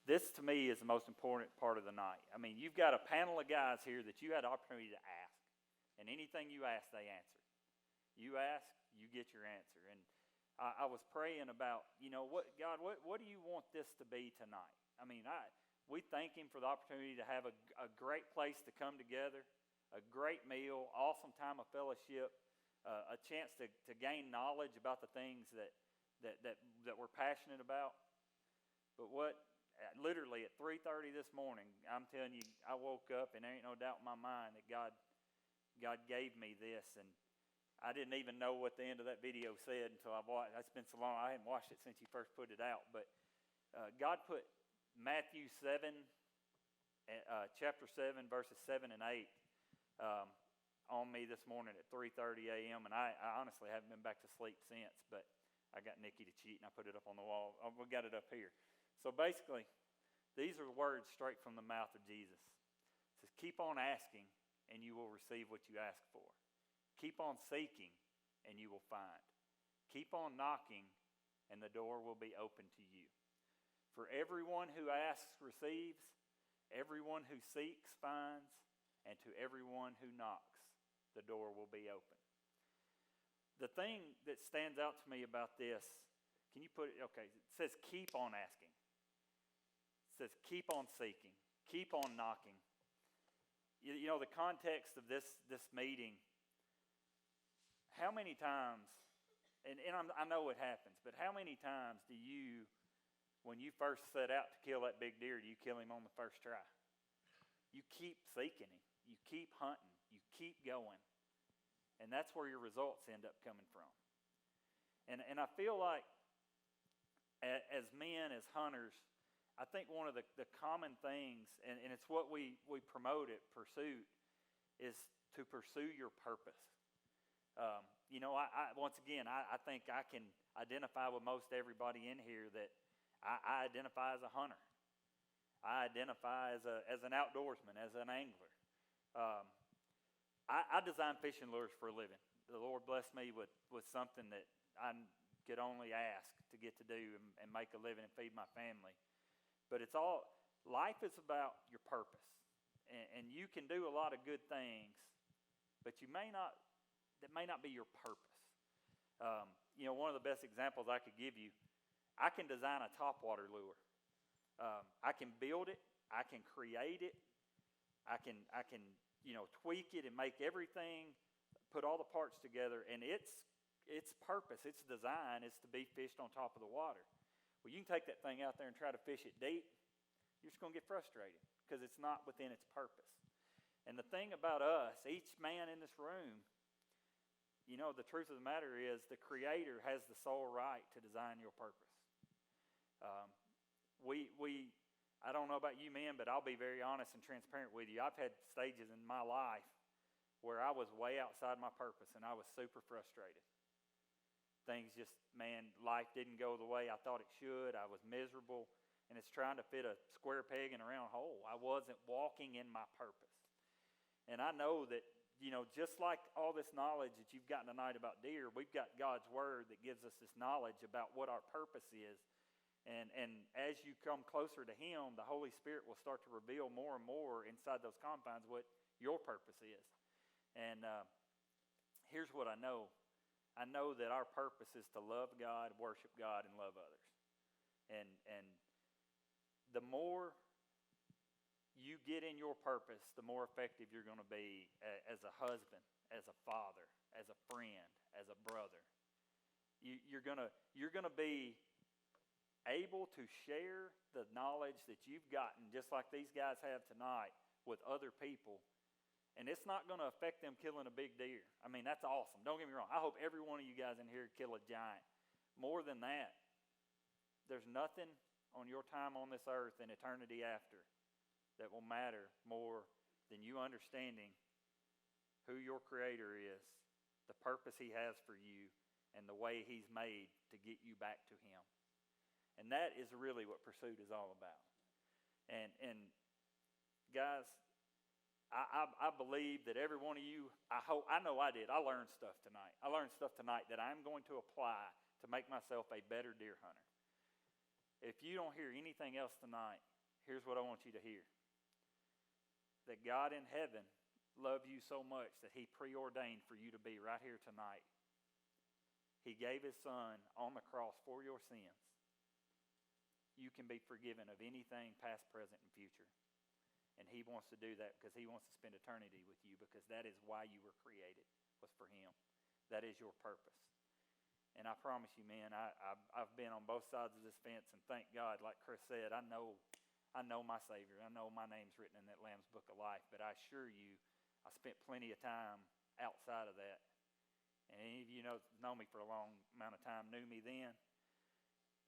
this to me is the most important part of the night. I mean, you've got a panel of guys here that you had the opportunity to ask. And anything you ask, they answer. You ask, you get your answer. And I was praying about, you know, what do you want this to be tonight? I mean, we thank Him for the opportunity to have a great place to come together, a great meal, awesome time of fellowship, a chance to gain knowledge about the things that we're passionate about. But literally at 3:30 this morning, I'm telling you, I woke up and there ain't no doubt in my mind that God gave me this, and I didn't even know what the end of that video said until I watched. It's been so long, I hadn't watched it since you first put it out. But God put Matthew 7, chapter 7, verses 7 and 8 on me this morning at 3:30 a.m. And I honestly haven't been back to sleep since, but I got Nikki to cheat and I put it up on the wall. We got it up here. So basically, these are words straight from the mouth of Jesus. It says, keep on asking and you will receive what you ask for. Keep on seeking, and you will find. Keep on knocking, and the door will be open to you. For everyone who asks receives, everyone who seeks finds, and to everyone who knocks, the door will be open. The thing that stands out to me about this, can you put it, okay, it says keep on asking. It says keep on seeking, keep on knocking. You know, the context of this meeting, how many times, and I know it happens, but how many times do you, when you first set out to kill that big deer, do you kill him on the first try? You keep seeking him. You keep hunting. You keep going. And that's where your results end up coming from. And I feel like as men, as hunters, I think one of the common things, and it's what we promote at Pursuit, is to pursue your purpose. You know, once again, I think I can identify with most everybody in here that I identify as a hunter. I identify as an outdoorsman, as an angler. I design fishing lures for a living. The Lord blessed me with something that I could only ask to get to do and make a living and feed my family. But it's all, life is about your purpose. And you can do a lot of good things, but that may not be your purpose. You know, one of the best examples I could give you, I can design a topwater lure. I can build it. I can create it. I can tweak it and make everything, put all the parts together, and its purpose, its design is to be fished on top of the water. Well, you can take that thing out there and try to fish it deep. You're just going to get frustrated because it's not within its purpose. And the thing about us, each man in this room, you know, the truth of the matter is the Creator has the sole right to design your purpose. I don't know about you men, but I'll be very honest and transparent with you. I've had stages in my life where I was way outside my purpose and I was super frustrated. Things just, life didn't go the way I thought it should. I was miserable, and it's trying to fit a square peg in a round hole. I wasn't walking in my purpose. And I know that, you know, just like all this knowledge that you've gotten tonight about deer, we've got God's Word that gives us this knowledge about what our purpose is. And as you come closer to Him, the Holy Spirit will start to reveal more and more inside those confines what your purpose is. And here's what I know. I know that our purpose is to love God, worship God, and love others. And the more you get in your purpose, the more effective you're going to be as a husband, as a father, as a friend, as a brother. You're going to be able to share the knowledge that you've gotten, just like these guys have tonight, with other people. And it's not going to affect them killing a big deer. I mean, that's awesome. Don't get me wrong. I hope every one of you guys in here kill a giant. More than that, there's nothing on your time on this earth and eternity after that will matter more than you understanding who your Creator is, the purpose He has for you, and the way He's made to get you back to Him. And that is really what Pursuit is all about. And guys, I believe that every one of you, I know I did. I learned stuff tonight. I learned stuff tonight that I'm going to apply to make myself a better deer hunter. If you don't hear anything else tonight, here's what I want you to hear. That God in heaven loved you so much that He preordained for you to be right here tonight. He gave His Son on the cross for your sins. You can be forgiven of anything past, present, and future. And He wants to do that because He wants to spend eternity with you, because that is why you were created, was for Him. That is your purpose. And I promise you, man, I've been on both sides of this fence, and thank God, like Chris said, I know my Savior. I know my name's written in that Lamb's Book of Life, but I assure you, I spent plenty of time outside of that. And any of you know me for a long amount of time, knew me then.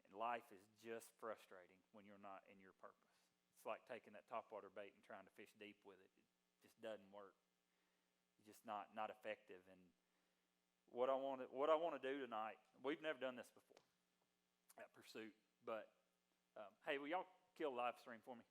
And life is just frustrating when you're not in your purpose. It's like taking that topwater bait and trying to fish deep with it. It just doesn't work. It's just not effective. And what I want to do tonight, we've never done this before at Pursuit, but hey, will y'all kill the live stream for me?